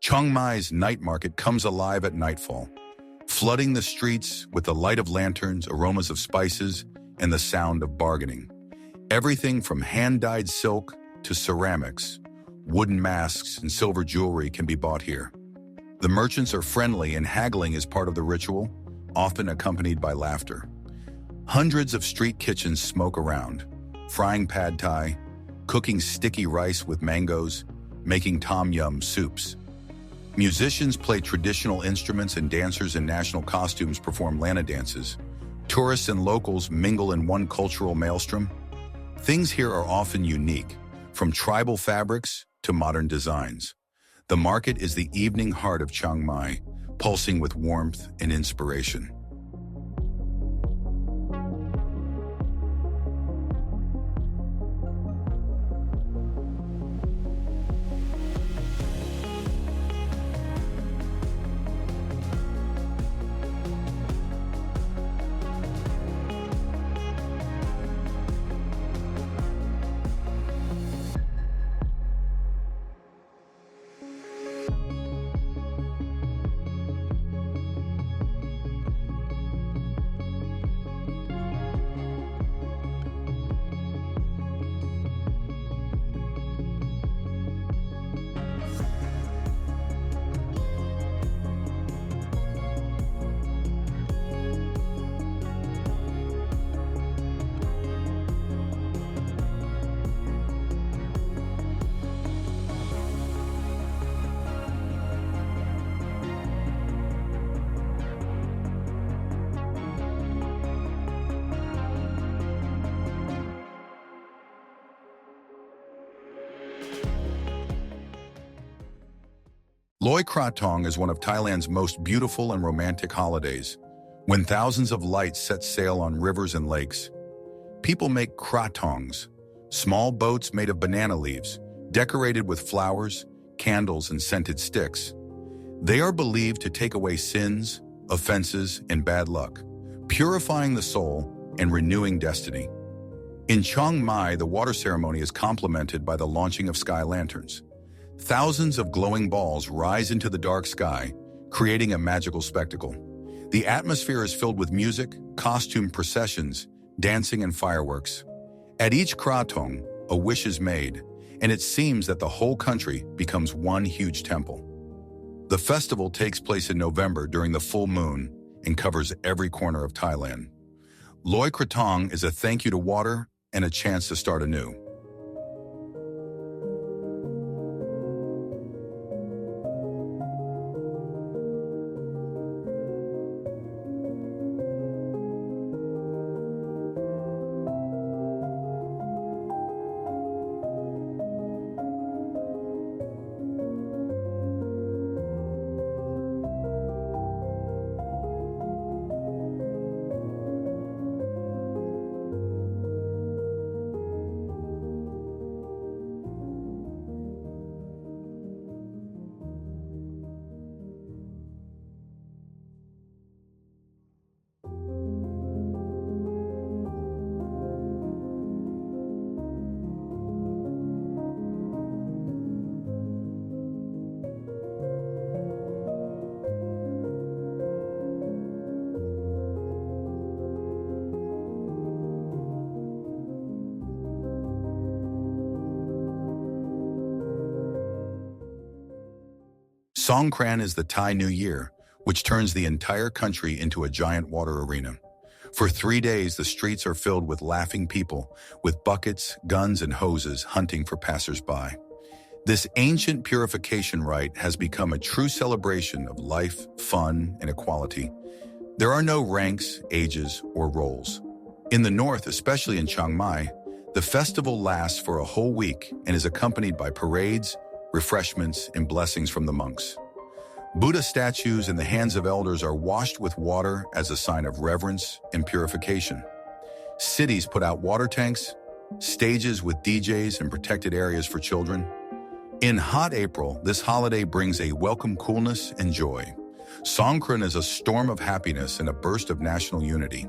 Chiang Mai's night market comes alive at nightfall, flooding the streets with the light of lanterns, aromas of spices, and the sound of bargaining. Everything from hand-dyed silk to ceramics, wooden masks, and silver jewelry can be bought here. The merchants are friendly and haggling is part of the ritual, often accompanied by laughter. Hundreds of street kitchens smoke around, frying pad thai, cooking sticky rice with mangoes, making tom yum soups. Musicians play traditional instruments and dancers in national costumes perform Lana dances. Tourists and locals mingle in one cultural maelstrom. Things here are often unique, from tribal fabrics to modern designs. The market is the evening heart of Chiang Mai, pulsing with warmth and inspiration. Loy Krathong is one of Thailand's most beautiful and romantic holidays, when thousands of lights set sail on rivers and lakes. People make krathongs, small boats made of banana leaves, decorated with flowers, candles, and scented sticks. They are believed to take away sins, offenses, and bad luck, purifying the soul and renewing destiny. In Chiang Mai, the water ceremony is complemented by the launching of sky lanterns. Thousands of glowing balls rise into the dark sky, creating a magical spectacle. The atmosphere is filled with music, costume processions, dancing, and fireworks. At each krathong, a wish is made, and it seems that the whole country becomes one huge temple. The festival takes place in November during the full moon and covers every corner of Thailand. Loy Krathong is a thank you to water and a chance to start anew. Songkran is the Thai New Year, which turns the entire country into a giant water arena. For 3 days, the streets are filled with laughing people, with buckets, guns, and hoses hunting for passers-by. This ancient purification rite has become a true celebration of life, fun, and equality. There are no ranks, ages, or roles. In the north, especially in Chiang Mai, the festival lasts for a whole week and is accompanied by parades, refreshments, and blessings from the monks. Buddha statues in the hands of elders are washed with water as a sign of reverence and purification. Cities put out water tanks, stages with DJs and protected areas for children. In hot April, this holiday brings a welcome coolness and joy. Songkran is a storm of happiness and a burst of national unity.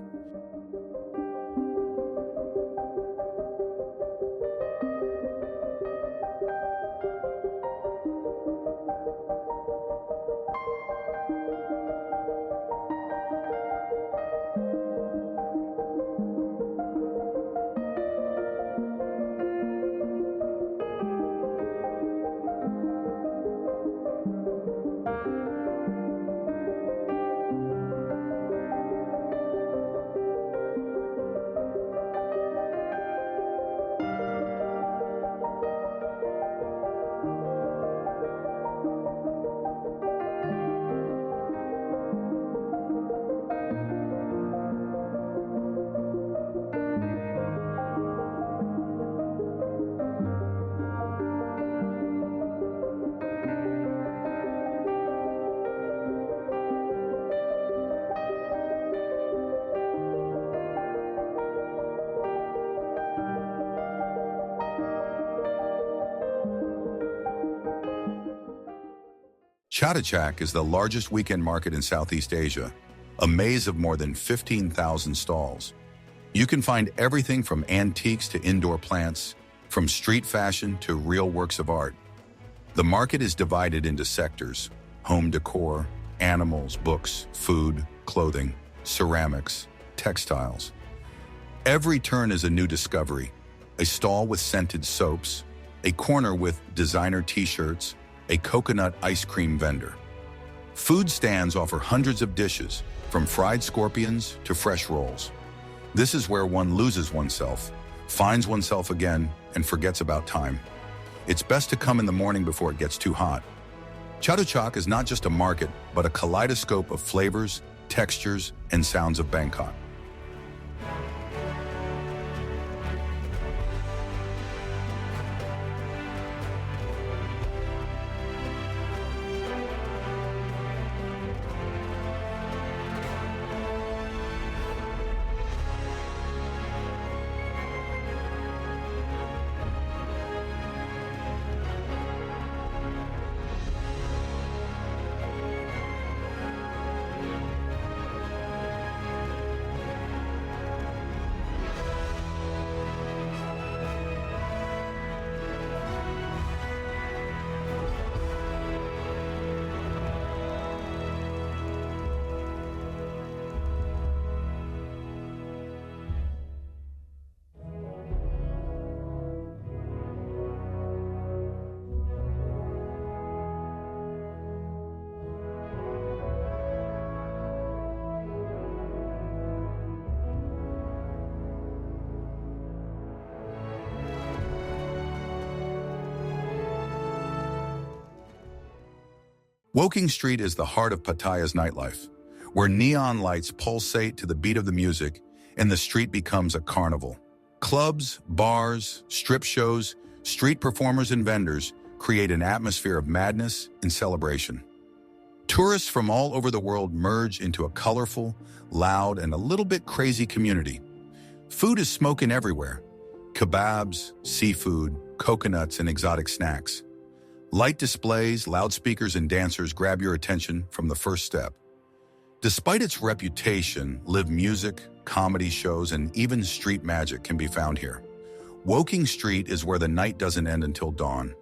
Chatuchak is the largest weekend market in Southeast Asia, a maze of more than 15,000 stalls. You can find everything from antiques to indoor plants, from street fashion to real works of art. The market is divided into sectors: home decor, animals, books, food, clothing, ceramics, textiles. Every turn is a new discovery: a stall with scented soaps, a corner with designer t-shirts, a coconut ice cream vendor. Food stands offer hundreds of dishes, from fried scorpions to fresh rolls. This is where one loses oneself, finds oneself again, and forgets about time. It's best to come in the morning before it gets too hot. Chatuchak is not just a market, but a kaleidoscope of flavors, textures, and sounds of Bangkok. Woking Street is the heart of Pattaya's nightlife, where neon lights pulsate to the beat of the music and the street becomes a carnival. Clubs, bars, strip shows, street performers and vendors create an atmosphere of madness and celebration. Tourists from all over the world merge into a colorful, loud, and a little bit crazy community. Food is smoking everywhere. Kebabs, seafood, coconuts, and exotic snacks. Light displays, loudspeakers, and dancers grab your attention from the first step. Despite its reputation, live music, comedy shows, and even street magic can be found here. Woking Street is where the night doesn't end until dawn.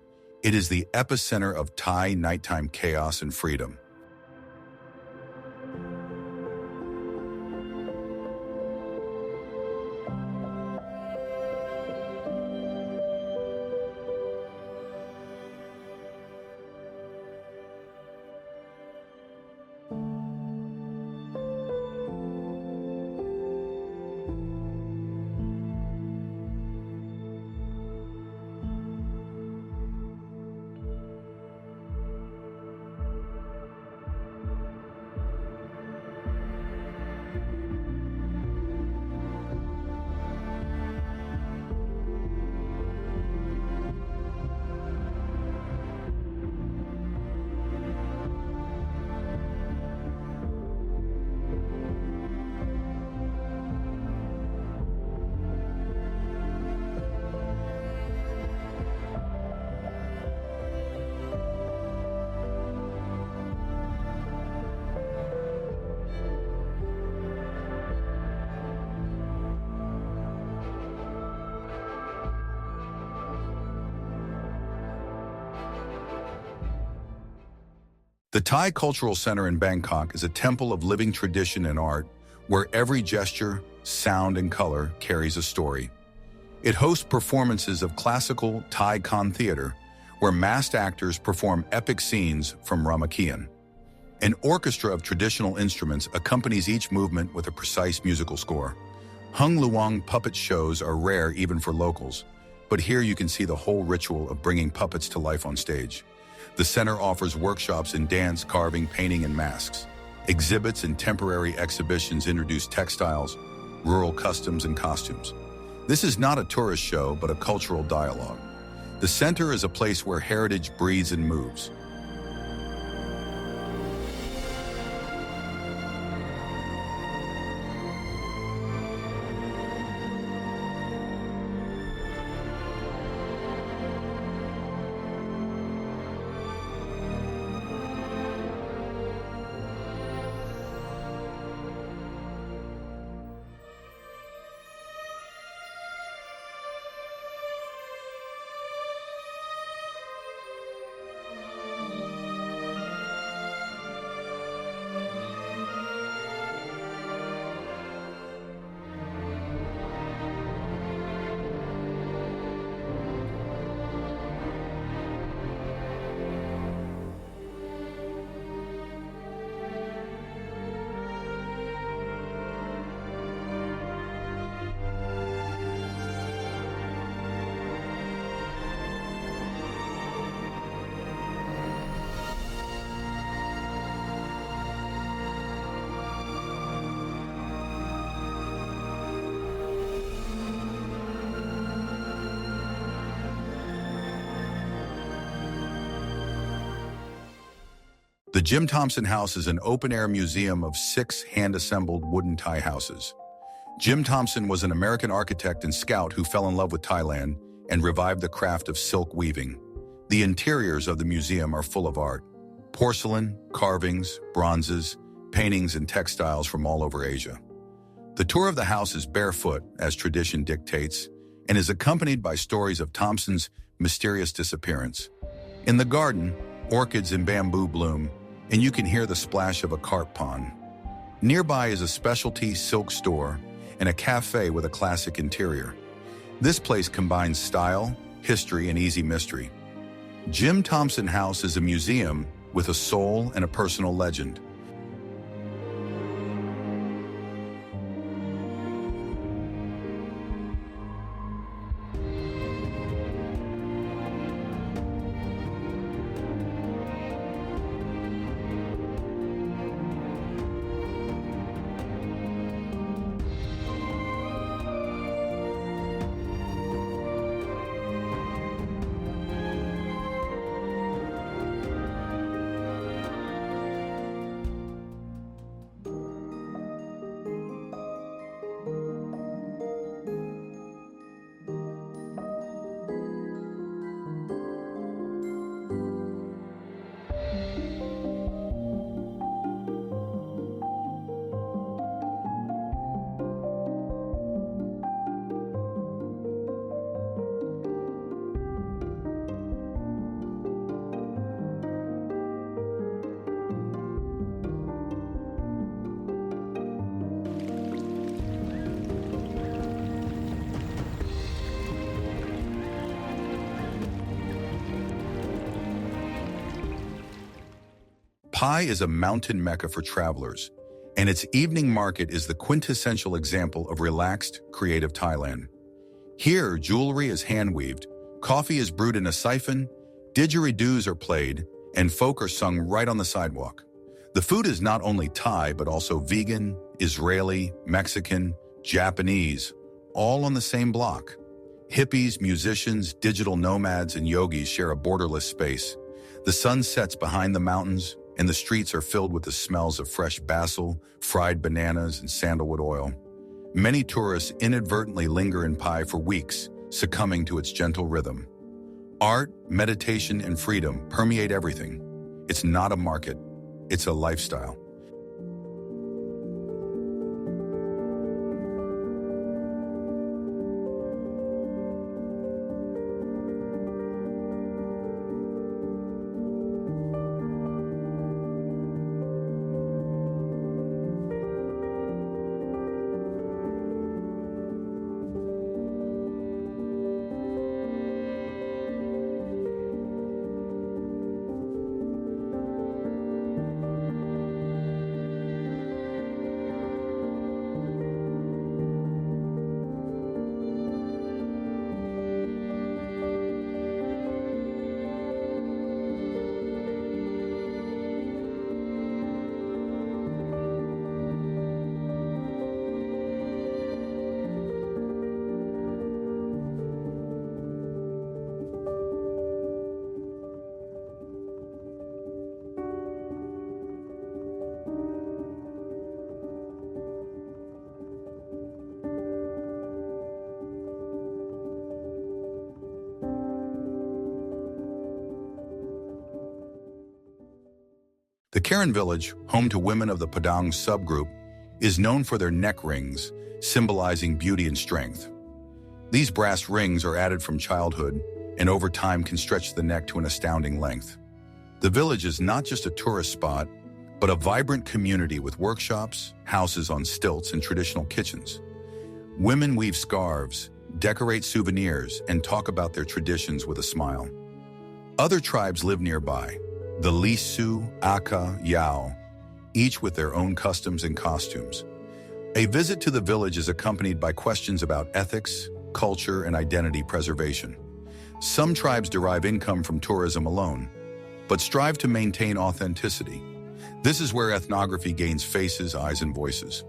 It is the epicenter of Thai nighttime chaos and freedom. The Thai Cultural Center in Bangkok is a temple of living tradition and art where every gesture, sound, and color carries a story. It hosts performances of classical Thai Kon theater where masked actors perform epic scenes from Ramakien. An orchestra of traditional instruments accompanies each movement with a precise musical score. Hung Luang puppet shows are rare even for locals, but here you can see the whole ritual of bringing puppets to life on stage. The center offers workshops in dance, carving, painting, and masks. Exhibits and temporary exhibitions introduce textiles, rural customs, and costumes. This is not a tourist show, but a cultural dialogue. The center is a place where heritage breathes and moves. The Jim Thompson House is an open-air museum of 6 hand-assembled wooden Thai houses. Jim Thompson was an American architect and scout who fell in love with Thailand and revived the craft of silk weaving. The interiors of the museum are full of art. Porcelain, carvings, bronzes, paintings, and textiles from all over Asia. The tour of the house is barefoot, as tradition dictates, and is accompanied by stories of Thompson's mysterious disappearance. In the garden, orchids and bamboo bloom, and you can hear the splash of a carp pond. Nearby is a specialty silk store and a cafe with a classic interior. This place combines style, history, and easy mystery. Jim Thompson House is a museum with a soul and a personal legend. Pai is a mountain mecca for travelers, and its evening market is the quintessential example of relaxed, creative Thailand. Here, jewelry is hand-weaved, coffee is brewed in a siphon, didgeridoos are played, and folk are sung right on the sidewalk. The food is not only Thai, but also vegan, Israeli, Mexican, Japanese, all on the same block. Hippies, musicians, digital nomads, and yogis share a borderless space. The sun sets behind the mountains, and the streets are filled with the smells of fresh basil, fried bananas, and sandalwood oil. Many tourists inadvertently linger in Pai for weeks, succumbing to its gentle rhythm. Art, meditation, and freedom permeate everything. It's not a market, it's a lifestyle. The Karen village, home to women of the Padang subgroup, is known for their neck rings, symbolizing beauty and strength. These brass rings are added from childhood and over time can stretch the neck to an astounding length. The village is not just a tourist spot, but a vibrant community with workshops, houses on stilts, and traditional kitchens. Women weave scarves, decorate souvenirs, and talk about their traditions with a smile. Other tribes live nearby, the Lisu, Aka, Yao, each with their own customs and costumes. A visit to the village is accompanied by questions about ethics, culture, and identity preservation. Some tribes derive income from tourism alone, but strive to maintain authenticity. This is where ethnography gains faces, eyes, and voices.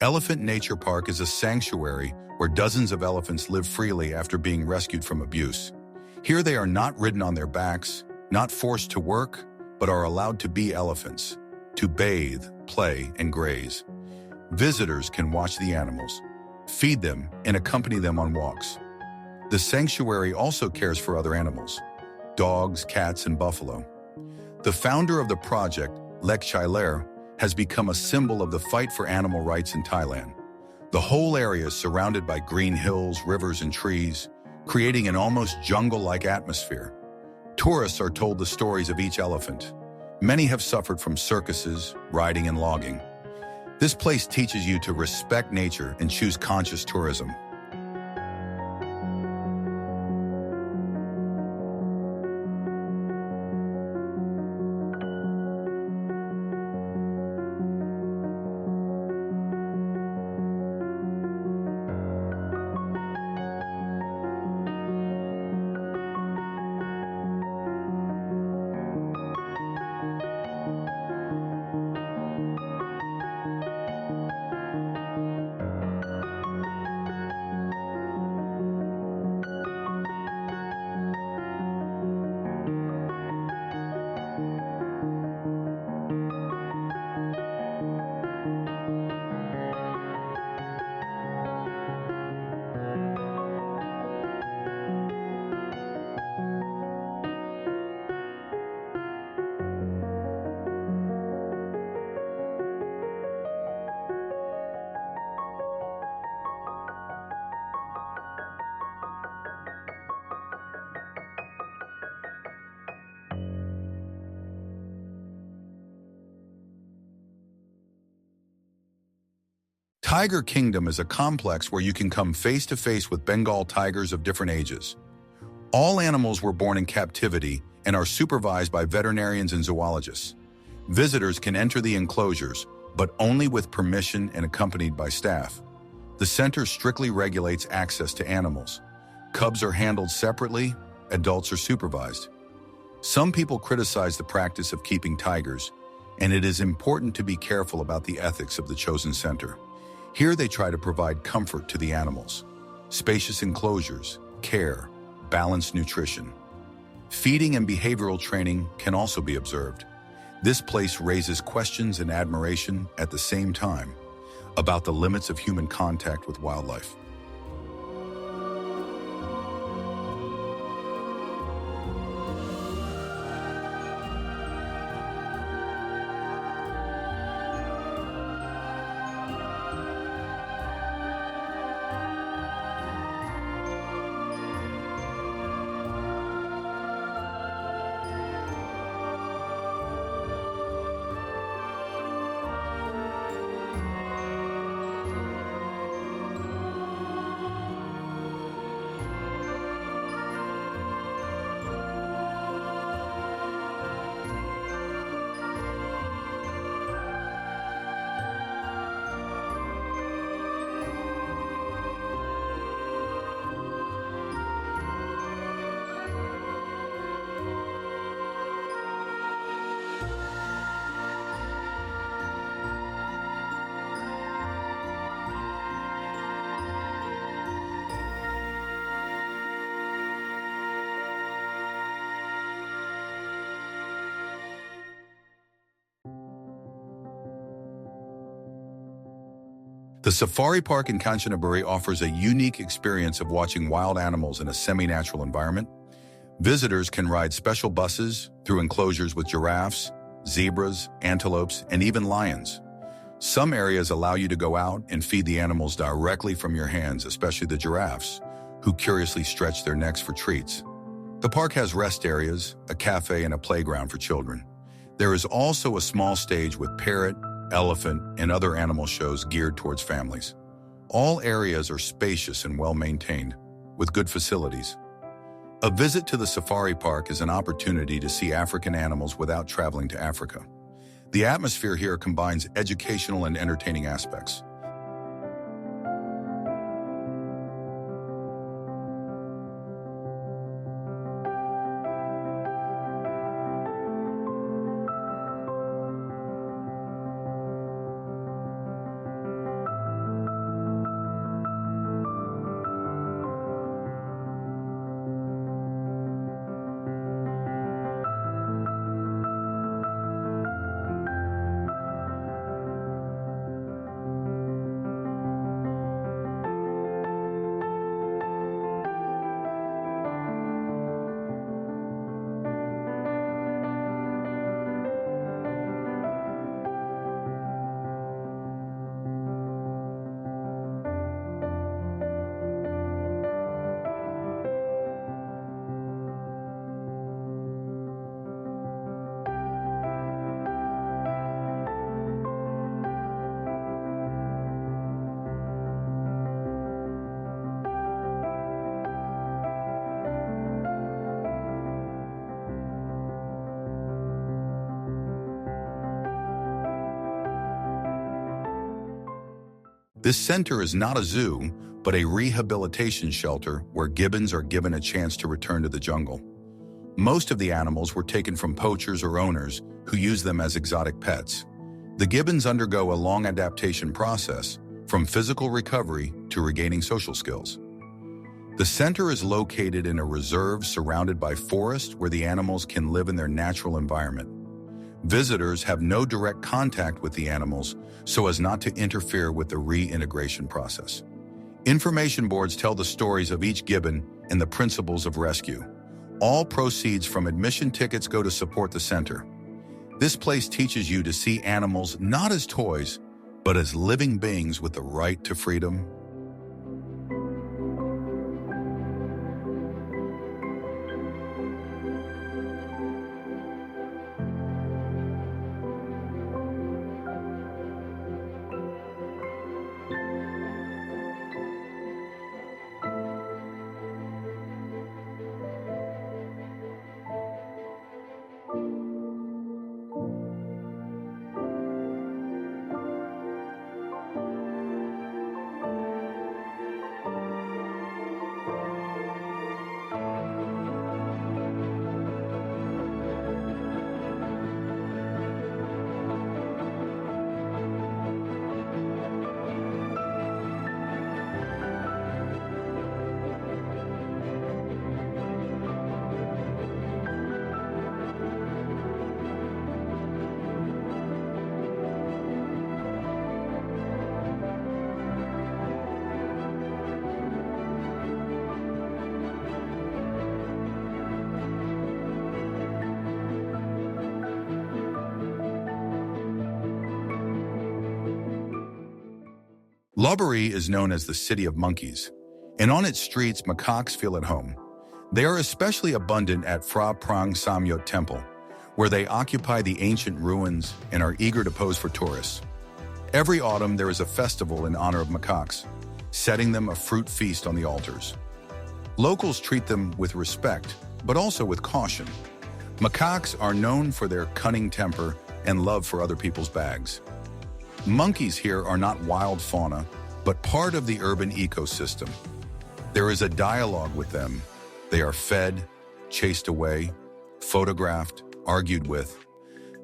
Elephant Nature Park is a sanctuary where dozens of elephants live freely after being rescued from abuse. Here they are not ridden on their backs, not forced to work, but are allowed to be elephants, to bathe, play, and graze. Visitors can watch the animals, feed them, and accompany them on walks. The sanctuary also cares for other animals, dogs, cats, and buffalo. The founder of the project, Lek Chailer, has become a symbol of the fight for animal rights in Thailand. The whole area is surrounded by green hills, rivers, and trees, creating an almost jungle-like atmosphere. Tourists are told the stories of each elephant. Many have suffered from circuses, riding, and logging. This place teaches you to respect nature and choose conscious tourism. Tiger Kingdom is a complex where you can come face to face with Bengal tigers of different ages. All animals were born in captivity and are supervised by veterinarians and zoologists. Visitors can enter the enclosures, but only with permission and accompanied by staff. The center strictly regulates access to animals. Cubs are handled separately, adults are supervised. Some people criticize the practice of keeping tigers, and it is important to be careful about the ethics of the chosen center. Here they try to provide comfort to the animals. Spacious enclosures, care, balanced nutrition. Feeding and behavioral training can also be observed. This place raises questions and admiration at the same time about the limits of human contact with wildlife. The safari park in Kanchanaburi offers a unique experience of watching wild animals in a semi-natural environment. Visitors can ride special buses through enclosures with giraffes, zebras, antelopes, and even lions. Some areas allow you to go out and feed the animals directly from your hands, especially the giraffes, who curiously stretch their necks for treats. The park has rest areas, a cafe, and a playground for children. There is also a small stage with parrot, elephant, and other animal shows geared towards families. All areas are spacious and well-maintained, with good facilities. A visit to the safari park is an opportunity to see African animals without traveling to Africa. The atmosphere here combines educational and entertaining aspects. This center is not a zoo, but a rehabilitation shelter where gibbons are given a chance to return to the jungle. Most of the animals were taken from poachers or owners who use them as exotic pets. The gibbons undergo a long adaptation process, from physical recovery to regaining social skills. The center is located in a reserve surrounded by forest where the animals can live in their natural environment. Visitors have no direct contact with the animals so as not to interfere with the reintegration process. Information boards tell the stories of each gibbon and the principles of rescue. All proceeds from admission tickets go to support the center. This place teaches you to see animals not as toys, but as living beings with the right to freedom. Lopburi is known as the city of monkeys, and on its streets, macaques feel at home. They are especially abundant at Phra Prang Samyot Temple, where they occupy the ancient ruins and are eager to pose for tourists. Every autumn, there is a festival in honor of macaques, setting them a fruit feast on the altars. Locals treat them with respect, but also with caution. Macaques are known for their cunning temper and love for other people's bags. Monkeys here are not wild fauna, but part of the urban ecosystem. There is a dialogue with them. They are fed, chased away, photographed, argued with.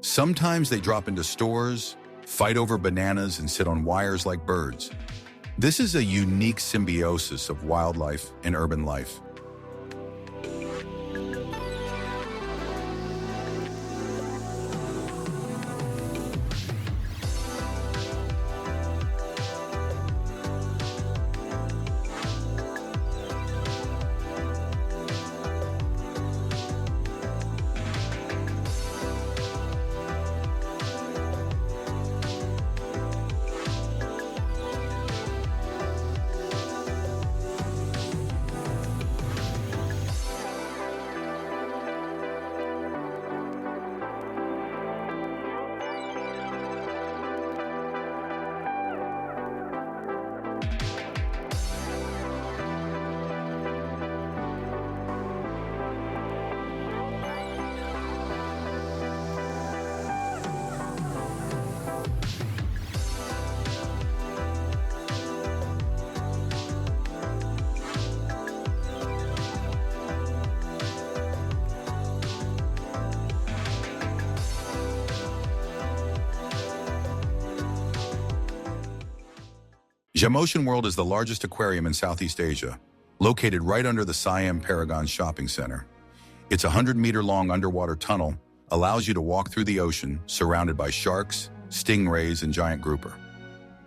Sometimes they drop into stores, fight over bananas, and sit on wires like birds. This is a unique symbiosis of wildlife and urban life. Jamotion World is the largest aquarium in Southeast Asia, located right under the Siam Paragon Shopping Center. Its 100-meter-long underwater tunnel allows you to walk through the ocean surrounded by sharks, stingrays, and giant grouper.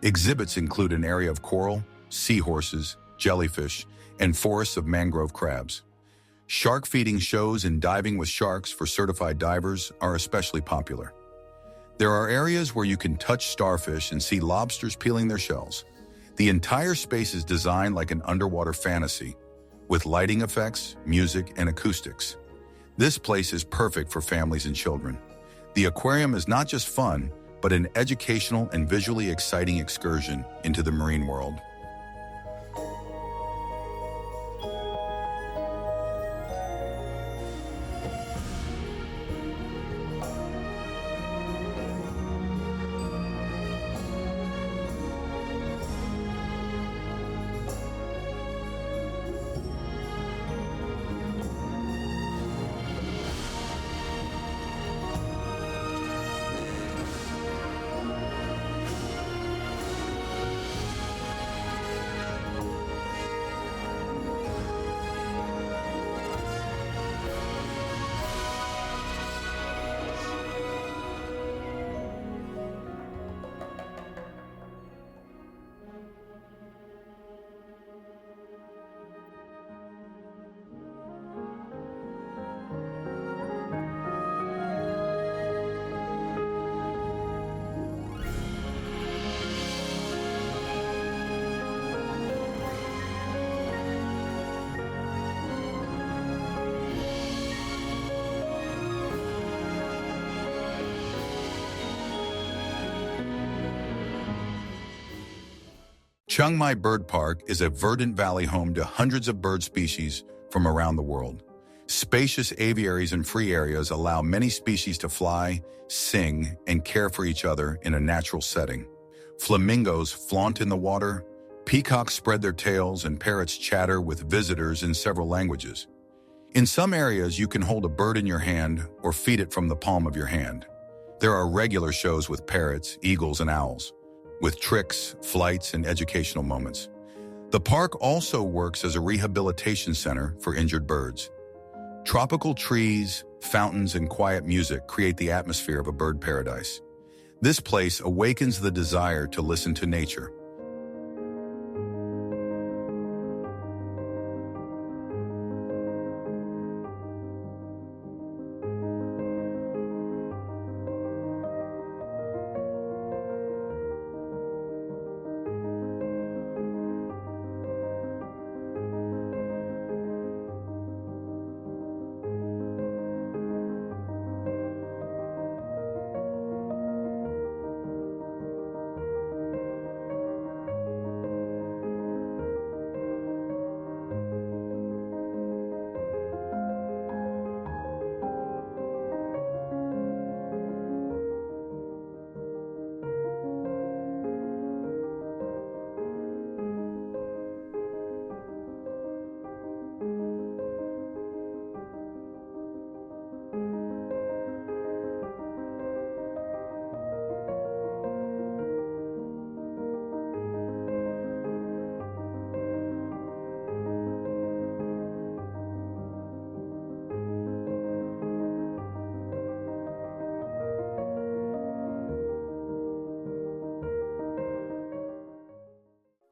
Exhibits include an area of coral, seahorses, jellyfish, and forests of mangrove crabs. Shark feeding shows and diving with sharks for certified divers are especially popular. There are areas where you can touch starfish and see lobsters peeling their shells. The entire space is designed like an underwater fantasy, with lighting effects, music, and acoustics. This place is perfect for families and children. The aquarium is not just fun, but an educational and visually exciting excursion into the marine world. Chiang Mai Bird Park is a verdant valley home to hundreds of bird species from around the world. Spacious aviaries and free areas allow many species to fly, sing, and care for each other in a natural setting. Flamingos flaunt in the water, peacocks spread their tails, and parrots chatter with visitors in several languages. In some areas, you can hold a bird in your hand or feed it from the palm of your hand. There are regular shows with parrots, eagles, and owls, with tricks, flights, and educational moments. The park also works as a rehabilitation center for injured birds. Tropical trees, fountains, and quiet music create the atmosphere of a bird paradise. This place awakens the desire to listen to nature.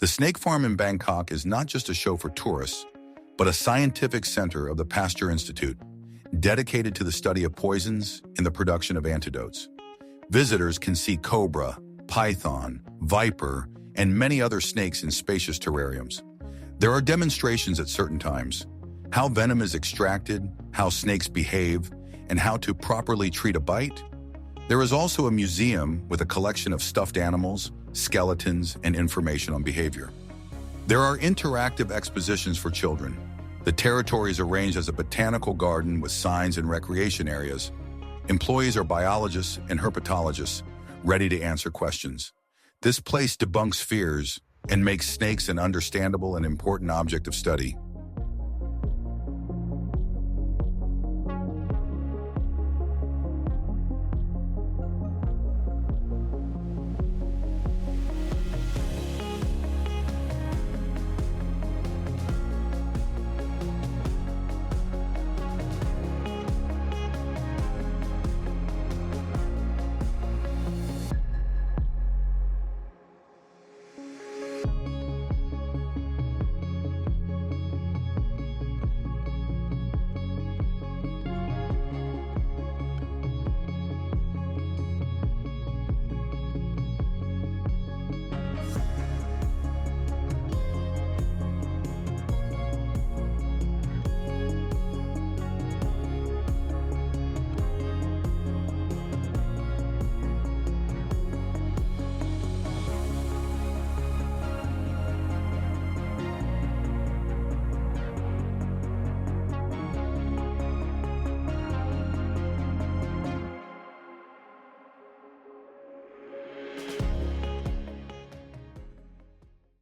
The snake farm in Bangkok is not just a show for tourists, but a scientific center of the Pasteur Institute, dedicated to the study of poisons and the production of antidotes. Visitors can see cobra, python, viper, and many other snakes in spacious terrariums. There are demonstrations at certain times, how venom is extracted, how snakes behave, and how to properly treat a bite. There is also a museum with a collection of stuffed animals, skeletons, and information on behavior. There are interactive expositions for children. The territory is arranged as a botanical garden with signs and recreation areas. Employees are biologists and herpetologists, ready to answer questions. This place debunks fears and makes snakes an understandable and important object of study.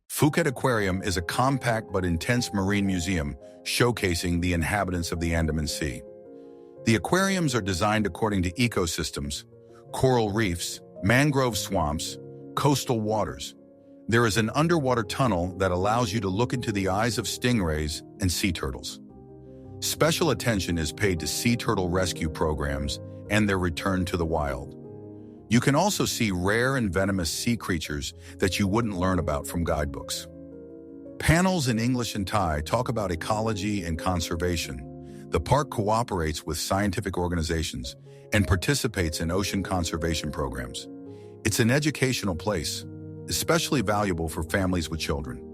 Phuket Aquarium is a compact but intense marine museum showcasing the inhabitants of the Andaman Sea. The aquariums are designed according to ecosystems, coral reefs, mangrove swamps, coastal waters. There is an underwater tunnel that allows you to look into the eyes of stingrays and sea turtles. Special attention is paid to sea turtle rescue programs and their return to the wild. You can also see rare and venomous sea creatures that you wouldn't learn about from guidebooks. Panels in English and Thai talk about ecology and conservation. The park cooperates with scientific organizations and participates in ocean conservation programs. It's an educational place, especially valuable for families with children.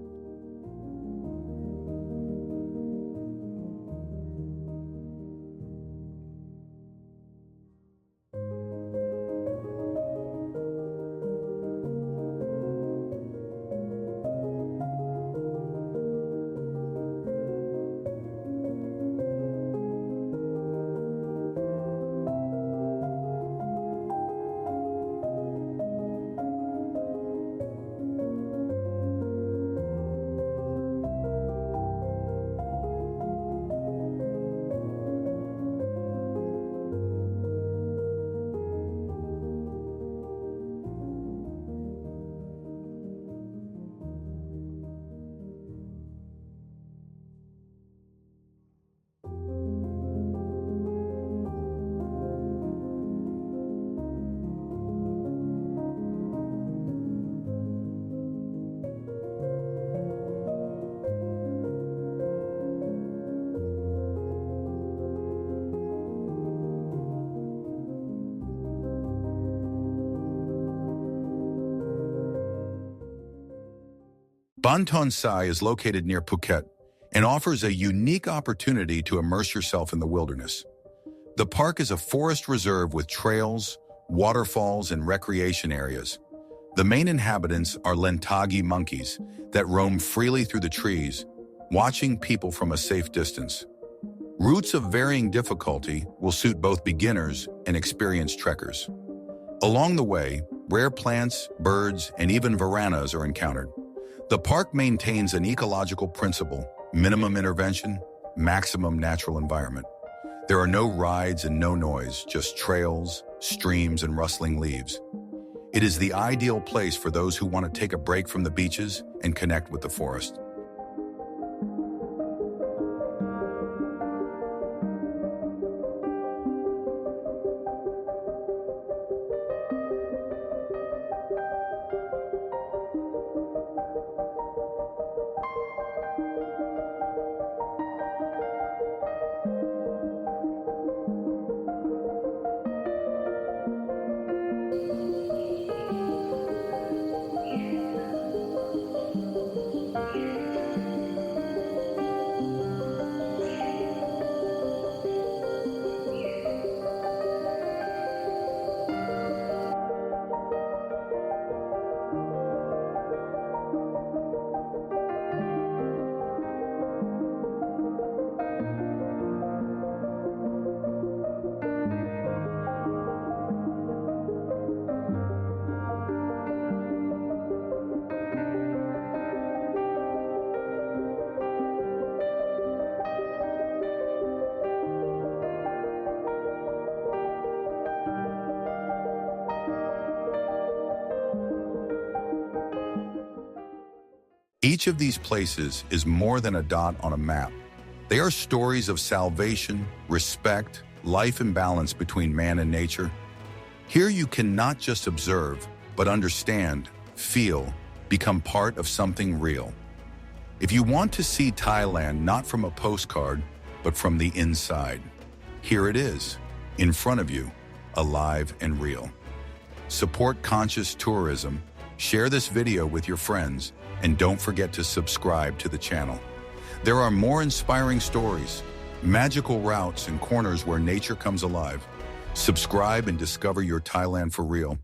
Banton Sai is located near Phuket and offers a unique opportunity to immerse yourself in the wilderness. The park is a forest reserve with trails, waterfalls, and recreation areas. The main inhabitants are Lentagi monkeys that roam freely through the trees, watching people from a safe distance. Routes of varying difficulty will suit both beginners and experienced trekkers. Along the way, rare plants, birds, and even varandas are encountered. The park maintains an ecological principle: minimum intervention, maximum natural environment. There are no rides and no noise, just trails, streams, and rustling leaves. It is the ideal place for those who want to take a break from the beaches and connect with the forest. Each of these places is more than a dot on a map. They are stories of salvation, respect, life and balance between man and nature. Here you can not just observe, but understand, feel, become part of something real. If you want to see Thailand not from a postcard, but from the inside, here it is, in front of you, alive and real. Support conscious tourism, share this video with your friends, and don't forget to subscribe to the channel. There are more inspiring stories, magical routes, and corners where nature comes alive. Subscribe and discover your Thailand for real.